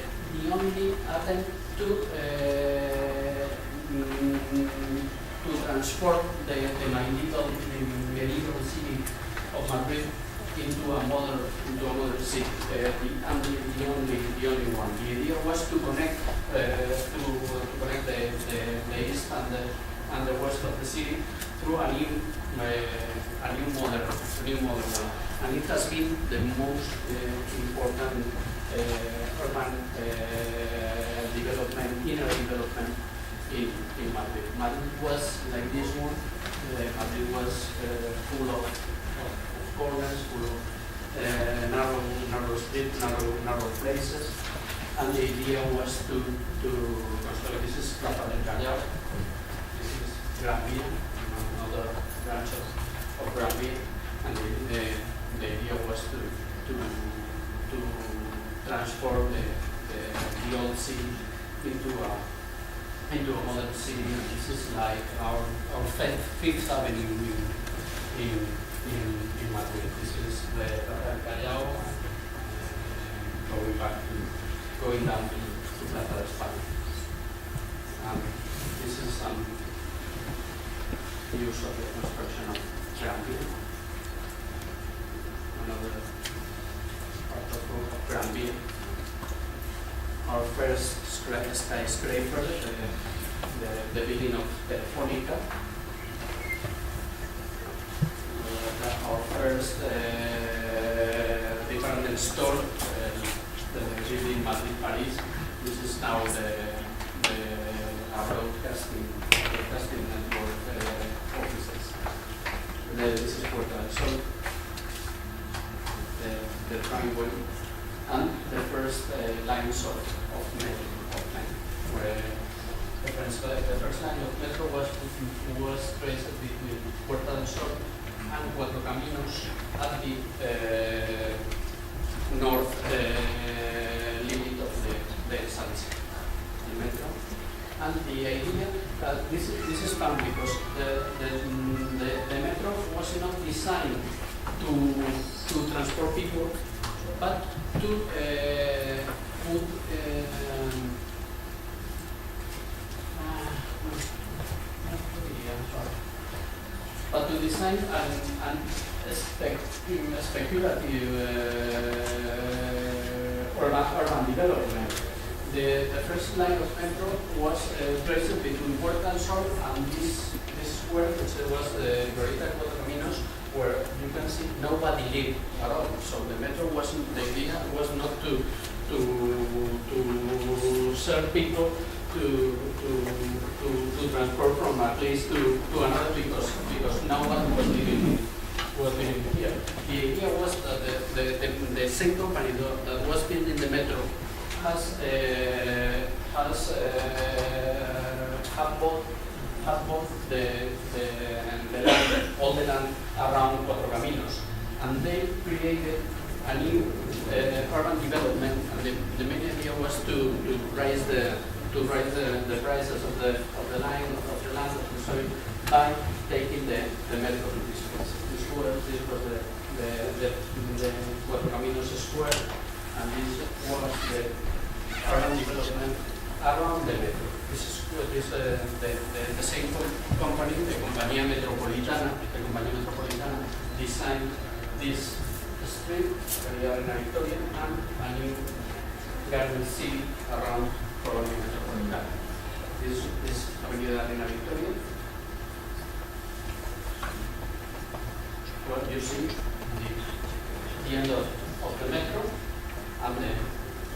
only attempt to transform the medieval city of Madrid into a modern city, and the only one. The idea was to connect the east and the west of the city through a new model, and it has been the most important urban inner development in Madrid. Madrid was like this one. Madrid was full of corners, full of narrow streets, narrow places, and the idea was to construct. This is Plaza del Callao. This is Gran Via, another branch of Gran Via, and the idea was to transform the old city into a modern city. And this is like our Fifth Avenue in Madrid. This is the Callao, going down to Plaza de España. This is some use of the construction of Granville. Another part of Granville. Our first skyscraper, the building of Telefonica. Our first department store, the building Madrid, Paris. This is now the broadcasting network offices. This is what I saw. The tramway and the first lines of metro. Where the first line of metro was traced between Puerta del Sol and Cuatro Caminos at the north limit of the sunset, the metro. And the idea that this is fun because the metro was not designed to transport people, but to put but to design an speculative urban development. The first line of metro was traced between Puerta del Sol and this square, which was the Glorieta de Cuatro Caminos, where you can see nobody lived at all. So the metro wasn't, the idea was not to serve people to transport from a place to another because no one was living here. The idea was that the same company that was building the metro have bought the land, all the land around Cuatro Caminos, and they created a new urban development. And the main idea was to raise the prices of the land of the soil by taking the metro to this place. This was the Cuatro Caminos Square, and this was the urban development around the metro. This is the same company, the Compañía Metropolitana, designed this street, Arena Victoria, and a new garden city around Colonia Metropolitana. This Avenida Arena Victoria. What you see, the end of the metro and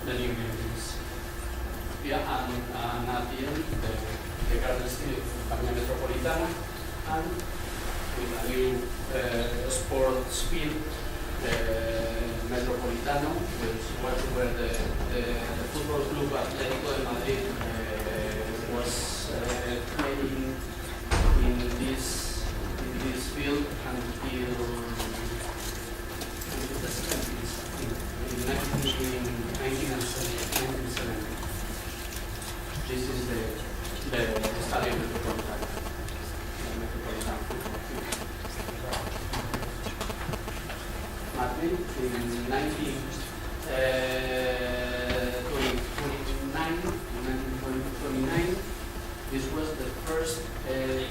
the new buildings. Yeah, and at the end, the garden city of Compañía Metropolitana, and with a new sports field, Metropolitano, which was where the football club Atlético de Madrid was playing in this field until the 70s, in 1970. This is the Stadium Metropolitano. Madrid in 1929, this was the first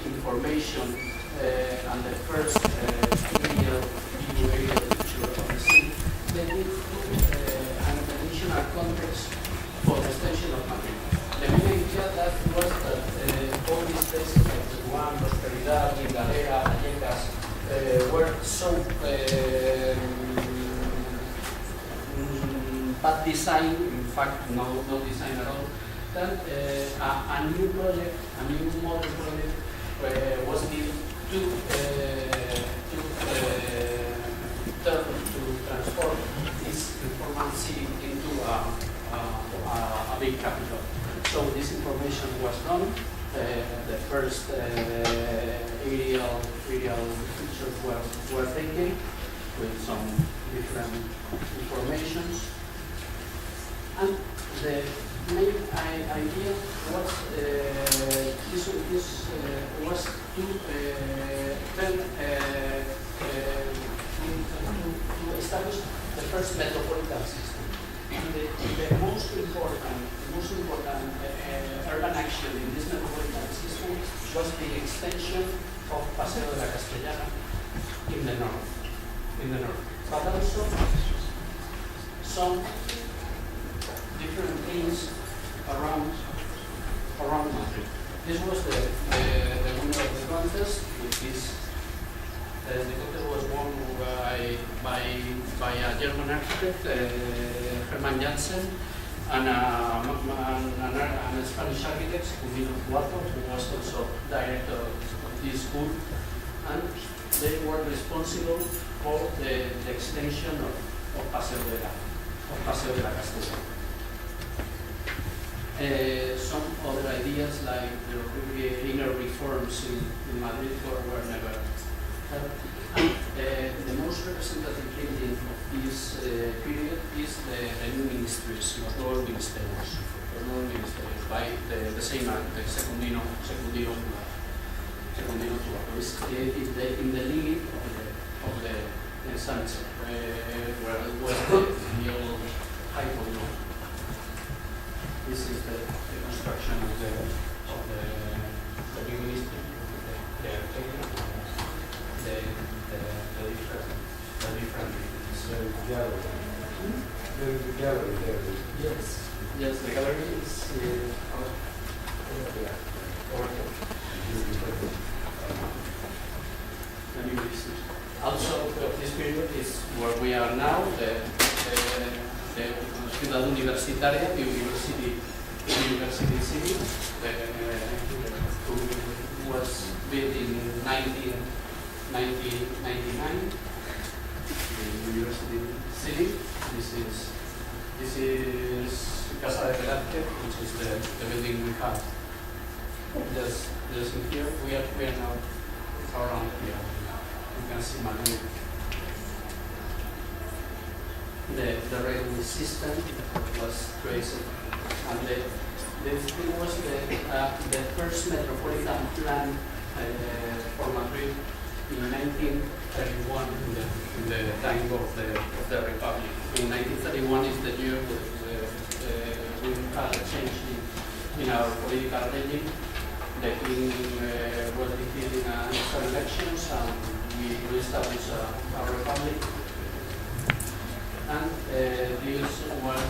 information and the first aerial picture of the city. They did an additional context for the extension of Madrid. The main idea that was that all these places like the Juan, Prosperidad, Galera, Vallecas, were so bad design, in fact no design at all, that a new project, a new model project was built to transform this performance city into a big capital. So this information was done. The first aerial pictures were taken with some different informations, and the main idea was this was to establish the first metropolitan system. And the most important urban action in this metropolitan system was the extension of Paseo de la Castellana in the north. But also some different things around Madrid. This was the winner of the contest. The contest was won by a German architect, Hermann Janssen, and a Spanish architect, who was also director of this school, and they were responsible for the extension of Paseo de la Castellana. Some other ideas like the inner reforms in Madrid were never held. And the most representative building of this period is the new ministries, los nuevos ministerios by the same architect, Secundino Tubaco. It's in the limit of the Centar, where was the old high school. This is the construction of the new ministry, the architecture, the different buildings. The gallery there. Yes, the gallery is also this period is where we are now, the Ciudad Universitaria, the university city, who was built in 1999. The university city. This is Casa de Velázquez, which is the building we have. Just in here, we are now around here. You can see Madrid. The railway system was traced, and it was the first metropolitan plan for Madrid in 1931, in the time of the Republic. In 1931 is the year we had a change in our political regime. The king was defeated in some elections, and we established a republic. And these were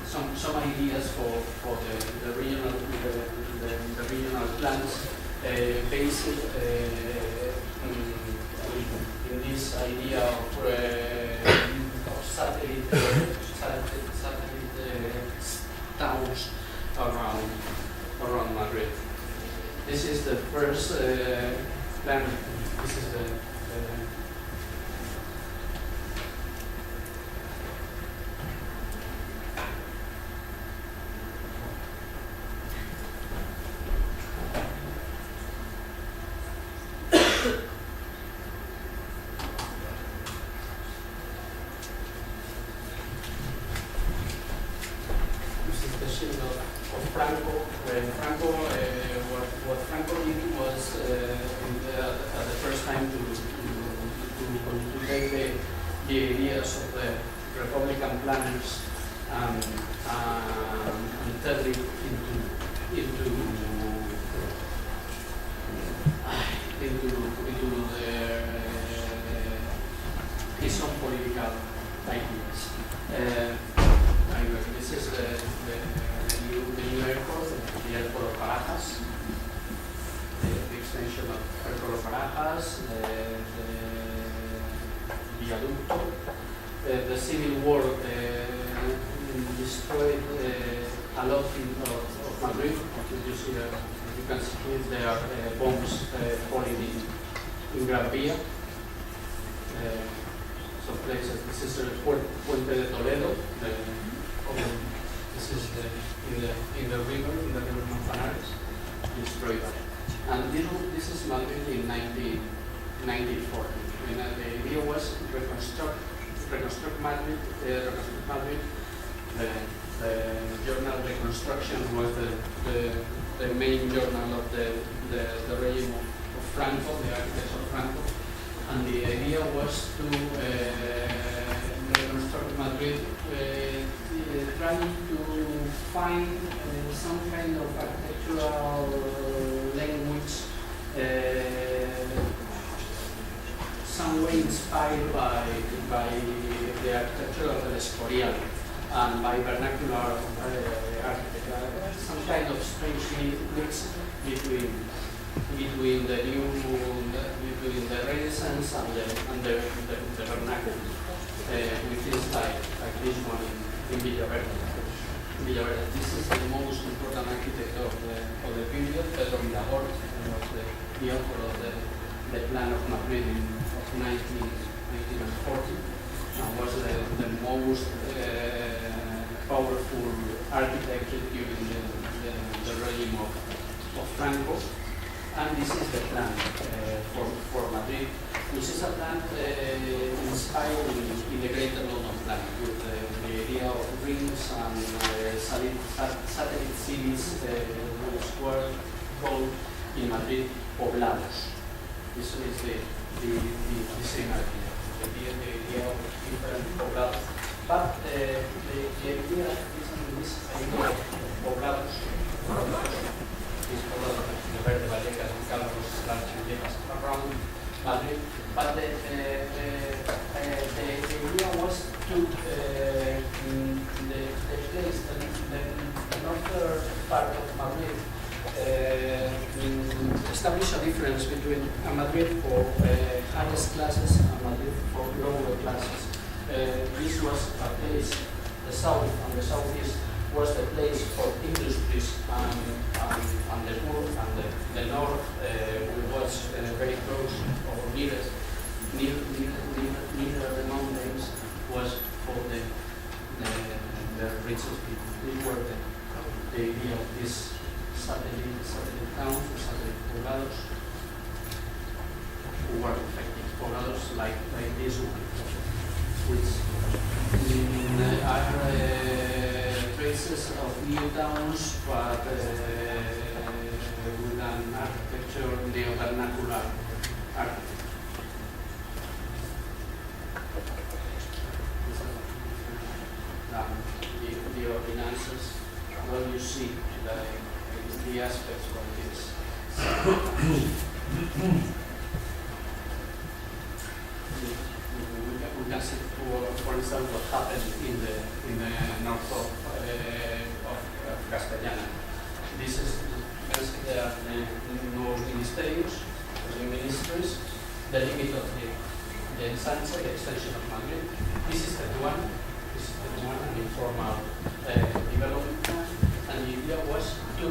some ideas for the regional plans based in this idea of satellite towns around Madrid. This is the first plan. This is the what Franco did was at the first time to take the ideas of the Republican planners and turn it into his own political ideas. Anyway, this is the new airport, the airport of Barajas, the extension of airport of Barajas, the viaducto. The civil war destroyed a lot of Madrid. You can see there are bombs falling in Gran Via. Some places. This is the Puente de Toledo. This is in the river Manzanares, destroyed. And this is Madrid in 1940. The idea was reconstruct Madrid. The journal Reconstruction was the main journal of the regime of Franco, the architects of Franco. And the idea was to reconstruct Madrid trying to find some kind of architectural language, some way inspired by the architecture of the Escorial and by vernacular architecture. Some kind of strange mix between the new, between the Renaissance and the vernacular, which is like this one in Villaverde. This is the most important architect of the period. Pedro Miragor was the author of the plan of Madrid of 1940, and was the most powerful architect during the regime of Franco. And this is the plan for Madrid, which is a plan inspired in the Greater London plan, with the idea of rings and satellite cities, which were called in Madrid poblados. This is the same idea, the idea of different poblados. But the idea is of poblados, the Verde Vallecas and Calvos, large Vallecas around Madrid. But the idea was to the place, the northern part of Madrid, establish a difference between a Madrid for highest classes and Madrid for lower classes. This was a place, the south and the southeast was the place for industries and the poor, and the north was very close or near the mountains was for the richest people. These were the idea of this satellite towns, or satellite poblados, who were effective poblados like this one, which are traces of new towns, but with an architecture, neo-vernacular architecture. The ordinances, well, you see the aspects of this. We can see, for instance, what happened in the north of Castellana. This is, you can see the nuevos ministerios, the ministries, the limit of the ensanche, the extension of Madrid. This is the one. This is the one, an informal development plan, and the idea was to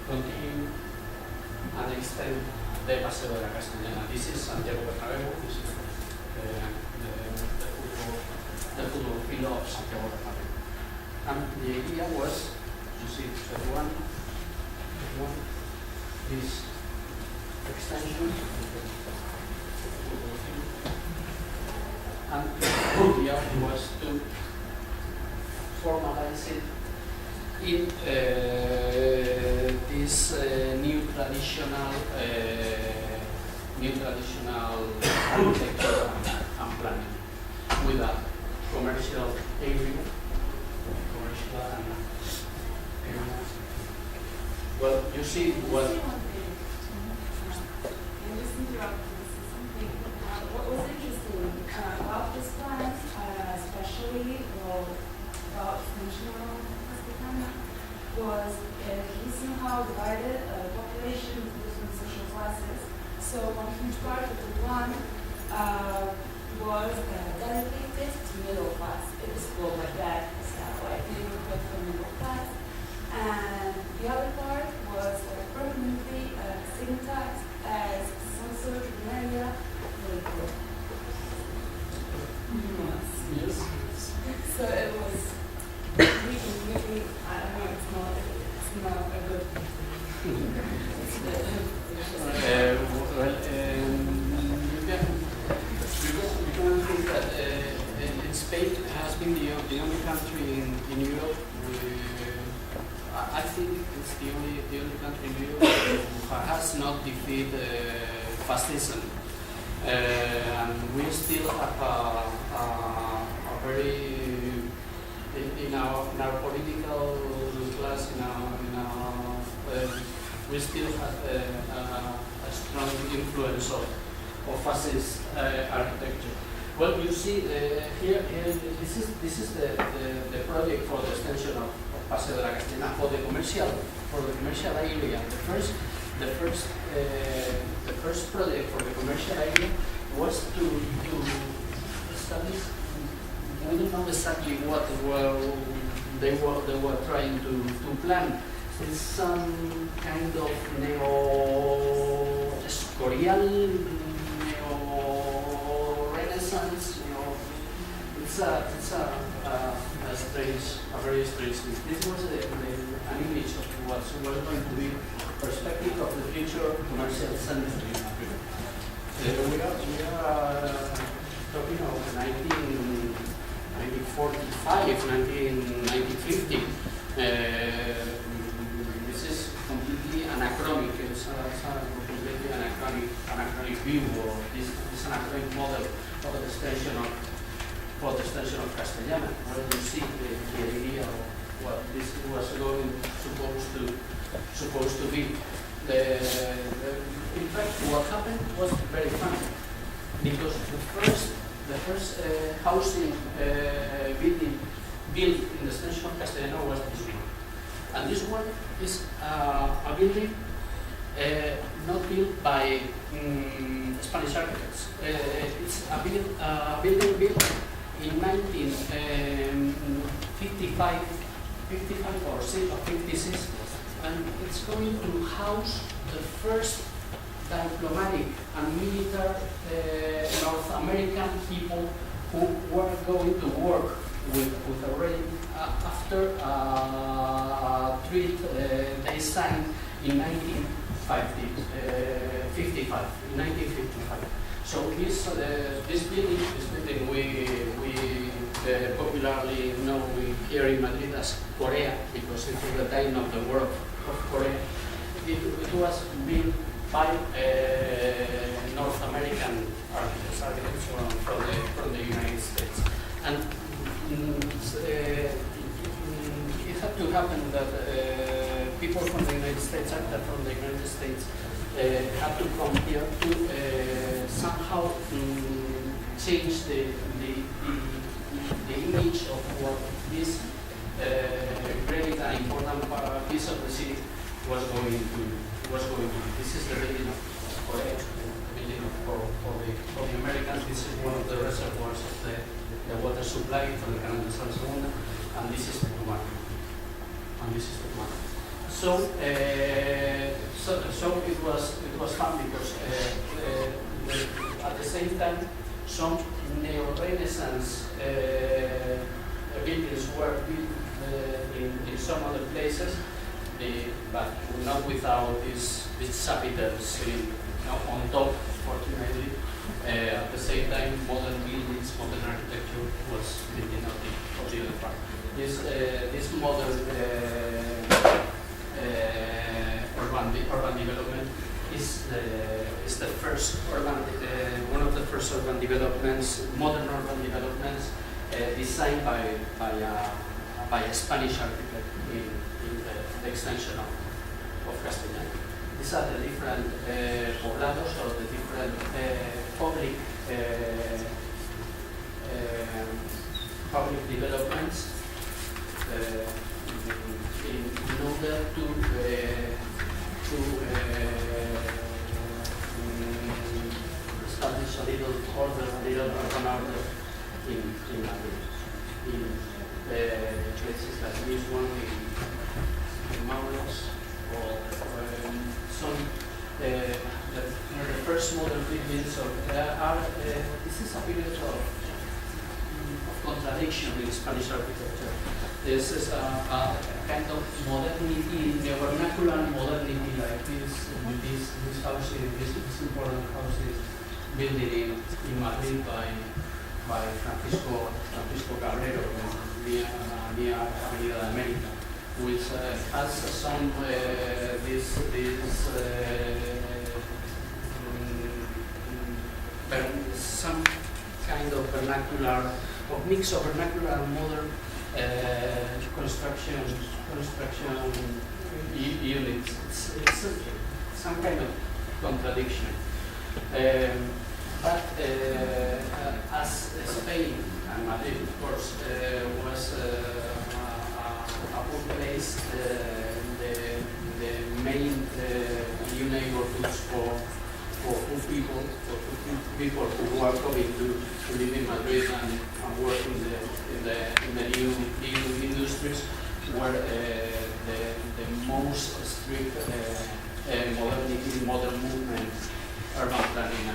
continue and extend the Paseo de la Castellana. This is Santiago Bernabéu. This is the football field of Santiago Bernabéu. And the idea was, you see, the one, this extension, and the idea was to formalize it in this new traditional architecture and planning, with a commercial area, Well, you see what. What was interesting about this plan, especially about functional hospitality, was he somehow divided the population into different social classes. So one huge part of the plan was dedicated to middle class. It was called like that, like neighborhood for middle class. And the other part was permanently stigmatized as some sort of an area for the poor. Yes. So it was really, I don't know, it's not a good you can think that Spain has been the only country in Europe. I think it's the only country in Europe who has not defeated fascism, and we still have a very in our political class, we still have a strong influence of fascist architecture. Well, you see here, this is the project for the extension of Paseo de la Castellana for the commercial area. The first project for the commercial area was to establish. We don't know exactly what they were trying to plan. It's some kind of neo-Escorial, neo-Renaissance. It's a very strange thing. This was an image of what's going to be perspective of the future commercial center in Madrid. We are talking of 1945, 1950. This is completely anachronic. It's a completely anachronic view, or this anachronic model of the extension of Castellana. Where you see the idea of what this was supposed to be. In fact, what happened was very funny, because the first housing building built in the extension of Castellana was this one. And this one is a building not built by Spanish architects. It's a building built in 1955 or 56, and it's going to house the first diplomatic and military North American people who were going to work with already after a treaty they signed in 1955. So this building we popularly know here in Madrid as Korea, because it was the time of the War of Korea. It was built by North American architects from the United States, and it had to happen that people from the United States, architects from the United States, had to come here to somehow change the image of what this great and important piece of the city was going to be. This is the building of Korea, the building for the Americans. This is one of the reservoirs of the water supply for the Canal de San Segundo, and this is the one. So it was fun, because at the same time some neo-Renaissance buildings were built in some other places, but not without this capital ceiling on top, fortunately. At the same time, modern buildings, modern architecture was building of the other part. This modern urban development is the first one of the first urban developments, modern urban developments, designed by a Spanish architect in the extension of Castellana. These are the different poblados, or the different public developments in order to establish a little order, urban order in Madrid. In places like this one, in Mauros, or some the first modern buildings. This is a period of contradiction in Spanish architecture. This is a kind of modernity, vernacular modernity, like this houses, these important houses built in Madrid by Francisco Cabrero near Avenida de América, which has some some kind of vernacular, or mix of vernacular and modern construction units. It's some kind of contradiction. But as Spain and Madrid, of course, was a good place, the main new neighborhoods for people who are coming to live in Madrid and work in the new industries were the most strict modern movement, urban planning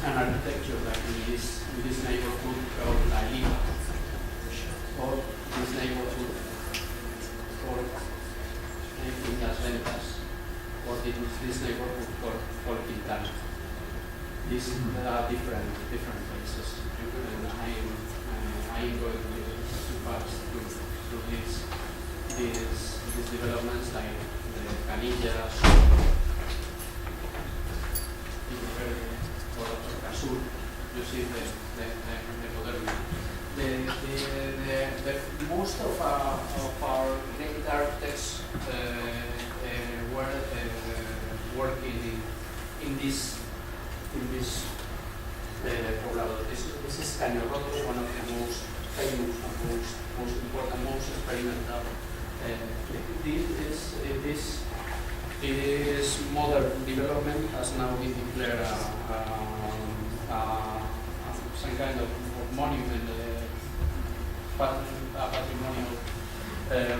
and architecture, like in this neighborhood called Aliva, or this neighborhood called Las Ventas, or this neighborhood called Quintana. These are different places, and I am going to pass through these developments like the Canillas or Casur. You see the modernity. The most of our great architects were working in this poblado. This is Cañarroto, one of the most famous, most important, most experimental. This modern development has now been declared some kind of monument, patrimonial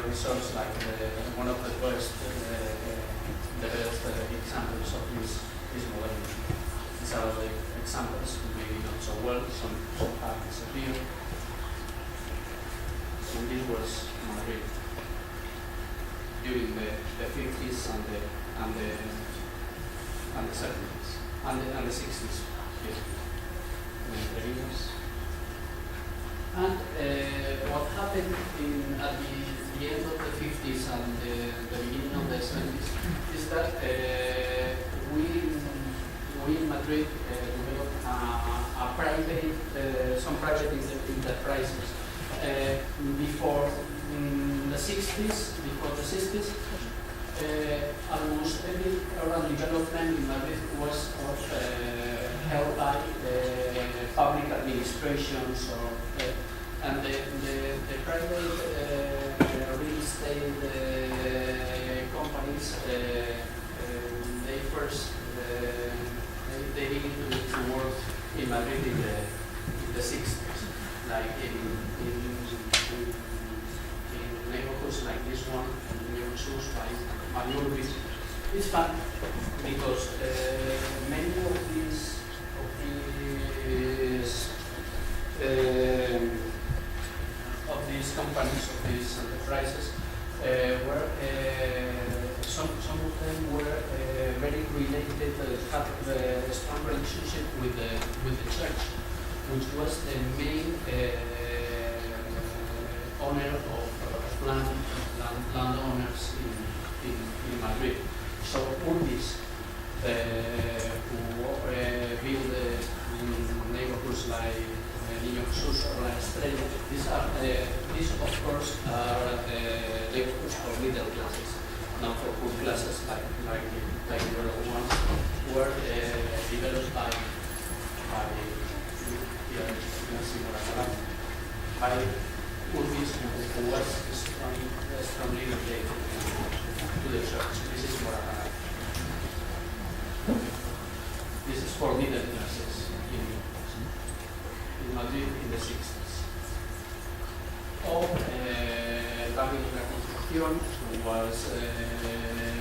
resource, like one of the best examples of this modernity. These are the examples, maybe not so well, some have disappeared. And this was Madrid during the 50s and the 70s and the 60s. Yes. And what happened at the end of the 50s and the beginning of the 70s is that we in Madrid developed some private enterprises. Before the 60s, almost every urban development in Madrid was held by public administrations, and the private real estate companies. They first they began to work in Madrid in the 60s, like in neighborhoods like this one, choose by Urbanism. It's fun because many of these companies, of these enterprises, were some of them were very related, had a strong relationship with the church, which was the main owner of landowners in Madrid. So Urbis, who build neighborhoods like Niño Jesús or La Estrella, these of course are neighborhoods for middle classes, not for poor classes like the other ones, were developed by Urbis, who was strongly related to the church. This is Moraga. This is for middle classes in Madrid in the 60s. Or Barrio de la Concepción was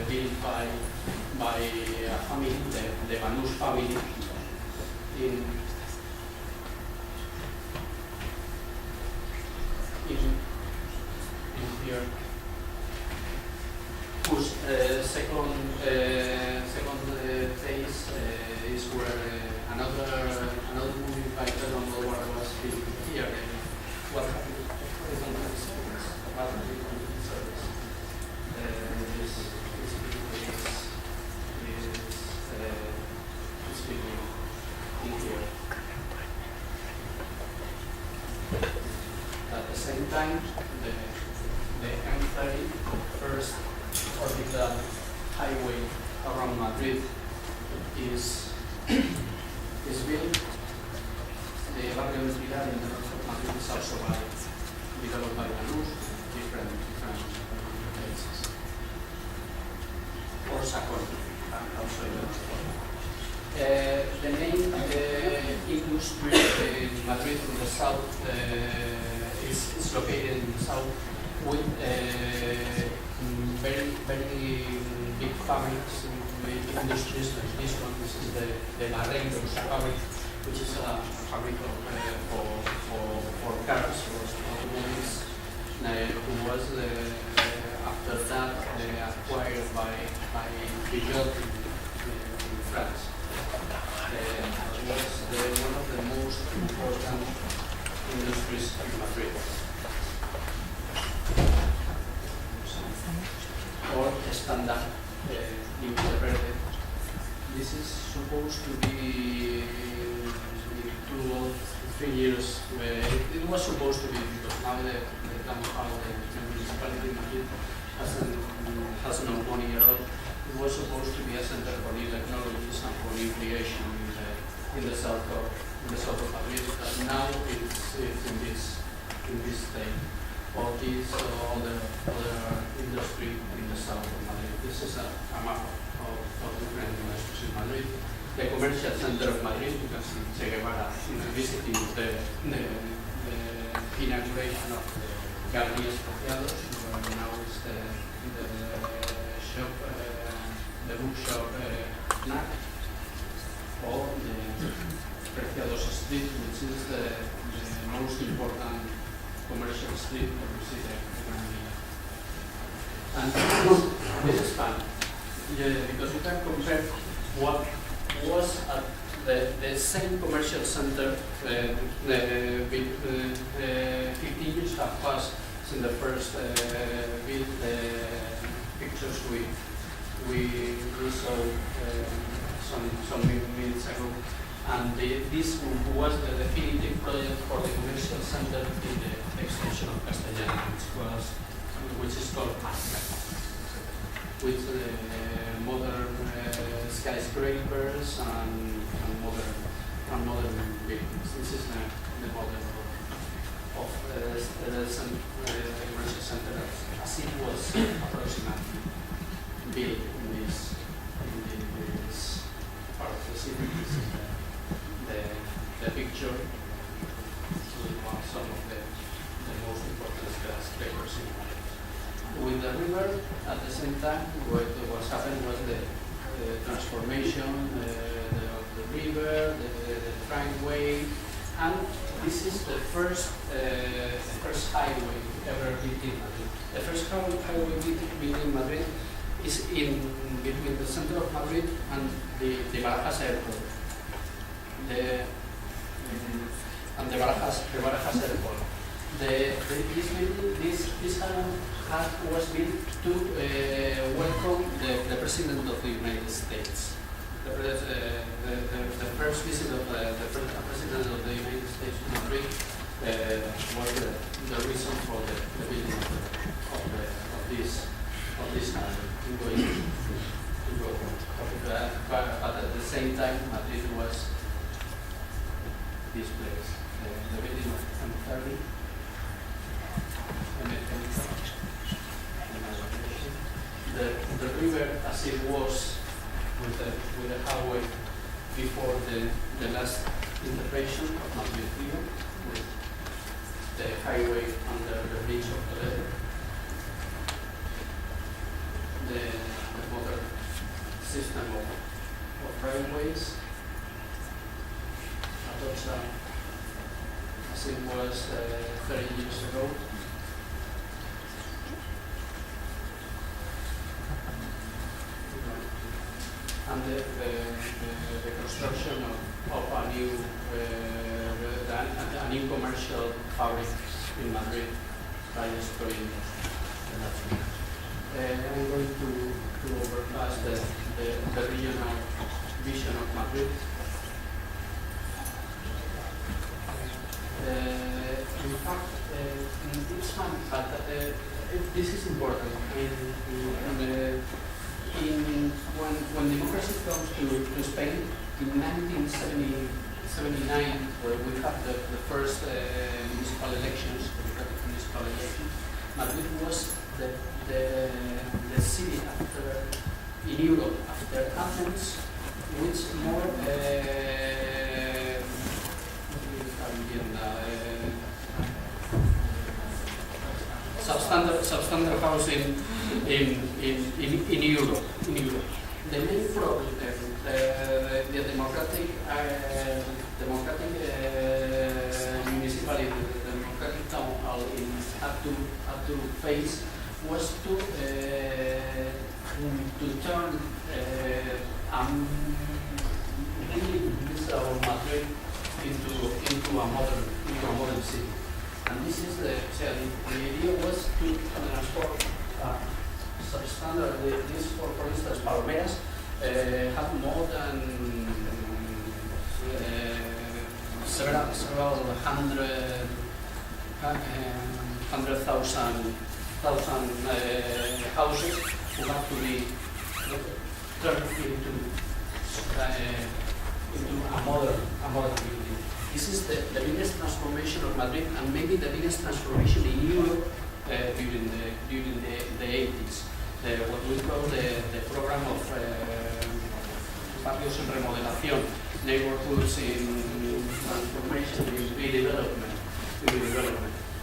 built by a family, the Banús family, in here, whose second phase is where another movie by Pedro was filmed here. What happened is on the service, about the service. This filming in here. At the same time, the M30, first orbital highway around Madrid, is built. The barrio industrial in the north of Madrid is also developed by Lanús, different places. Or Sacón, also in the north. The main industry in Madrid in the south is located in the south with very big fabrics, big industries like this one. This is the Barreiros fabric, which is a fabric for cars, for automobiles, who was after that acquired by Peugeot in France. Was one of the most important industries in Madrid. Or Standard in Verde. This is supposed to be in 2 or 3 years. It was supposed to be, because now the municipality of Madrid has no money at all. It was supposed to be a center for new technologies and for new creation in the south of Madrid, but now it's in this state. All these other industry in the south of Madrid. This is a map of different industries in Madrid. The commercial center of Madrid, you can see Che Guevara visiting the inauguration of the Galerías Preciados, where now is the shop, the bookshop NAC, or the Preciados Street, which is the most important commercial street that we see there. And this is fun, because you can compare what was at the same commercial center 15 years have passed since the first built pictures we saw some minutes ago. And this was the definitive project for the commercial center in the extension of Castellana, which is called IDnet, with modern skyscrapers and modern buildings. This is the model of the commercial center as it was approximately built in this part of the city. This is the picture with some of the most important skyscrapers in Madrid. With the river, at the same time, what happened was the transformation of the river, the tramway, and this is the first highway ever built in Madrid. The first highway built in Madrid is between the center of Madrid and the Barajas airport. The Barajas airport. This highway was built to welcome the President of the United States. The first visit of the President of the United States to Madrid was the reason for the building of this highway. But at the same time, Madrid was this place, the building of M30. The river, as it was with the highway before the last intervention of Madrid Rio, with the highway under the bridge of Toledo, the modern system of railways, Atocha, as it was 30 years ago. And the construction of a new commercial fabric in Madrid by destroying the natural. I'm going to overpass the regional vision of Madrid. In fact, it's fun, but this is important. When democracy comes to Spain in 1979, where we had the first municipal elections, democratic municipal elections, Madrid was the city in Europe after Athens, which more substandard housing in Europe. The main problem, the democratic municipality, the democratic town hall had to face was to turn really miserable Madrid into a modern city. And this is the idea was to transport substandard. This, for instance, Palmeras have more than several hundred thousand houses who have to be turned into a modern building. This is the biggest transformation of Madrid, and maybe the biggest transformation in Europe during the 80s. What we call the program of barrios en remodelación, neighborhoods in transformation, in redevelopment.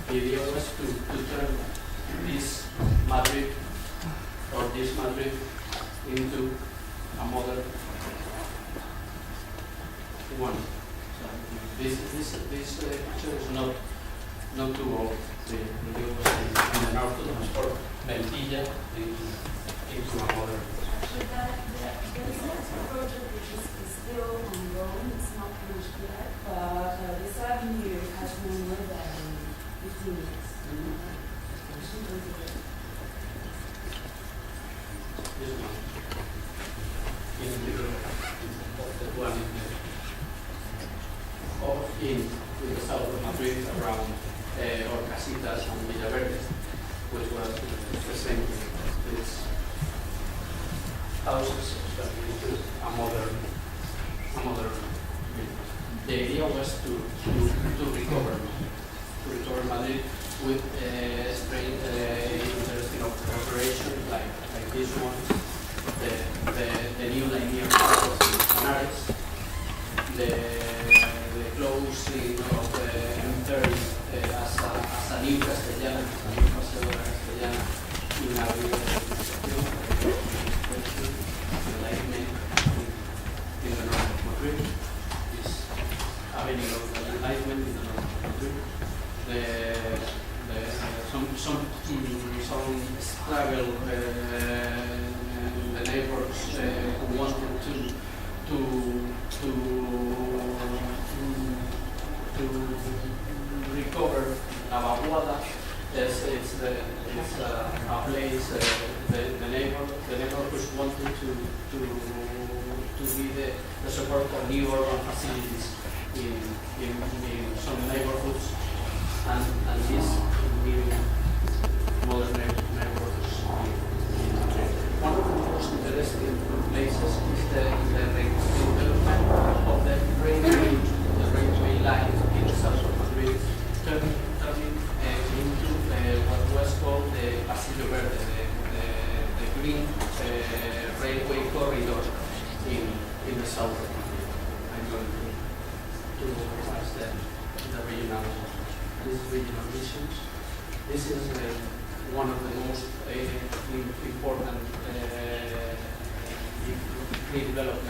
The idea was to turn this Madrid into a modern one. This picture is not too old. The idea was in the north to transport Melilla into a modern. There is a project which is still ongoing. It's not finished yet, but this avenue has been more than 15 years. This one. In the middle of the one in the south of Madrid, around Orcasitas and Villaverde, which was the same thing. These houses that into a modern building. The idea was to recover Madrid with interesting operations like this one, the new linear canals, the closing of Centar as a new Castellana, in a enlightenment in the north of Madrid. This avenue of enlightenment in the north of Madrid. Some struggle the neighbors who wanted to recover Navaguada. It's a place the neighborhoods wanted to be the support of new urban facilities in some neighborhoods and these new modern neighborhoods. One of the most interesting places is the development of the railway line in the south of Madrid, turning into what was called the Pasillo Verde, the green railway corridor in the south of Madrid. I'm going to pass the regional missions. This is one of the most important redevelopment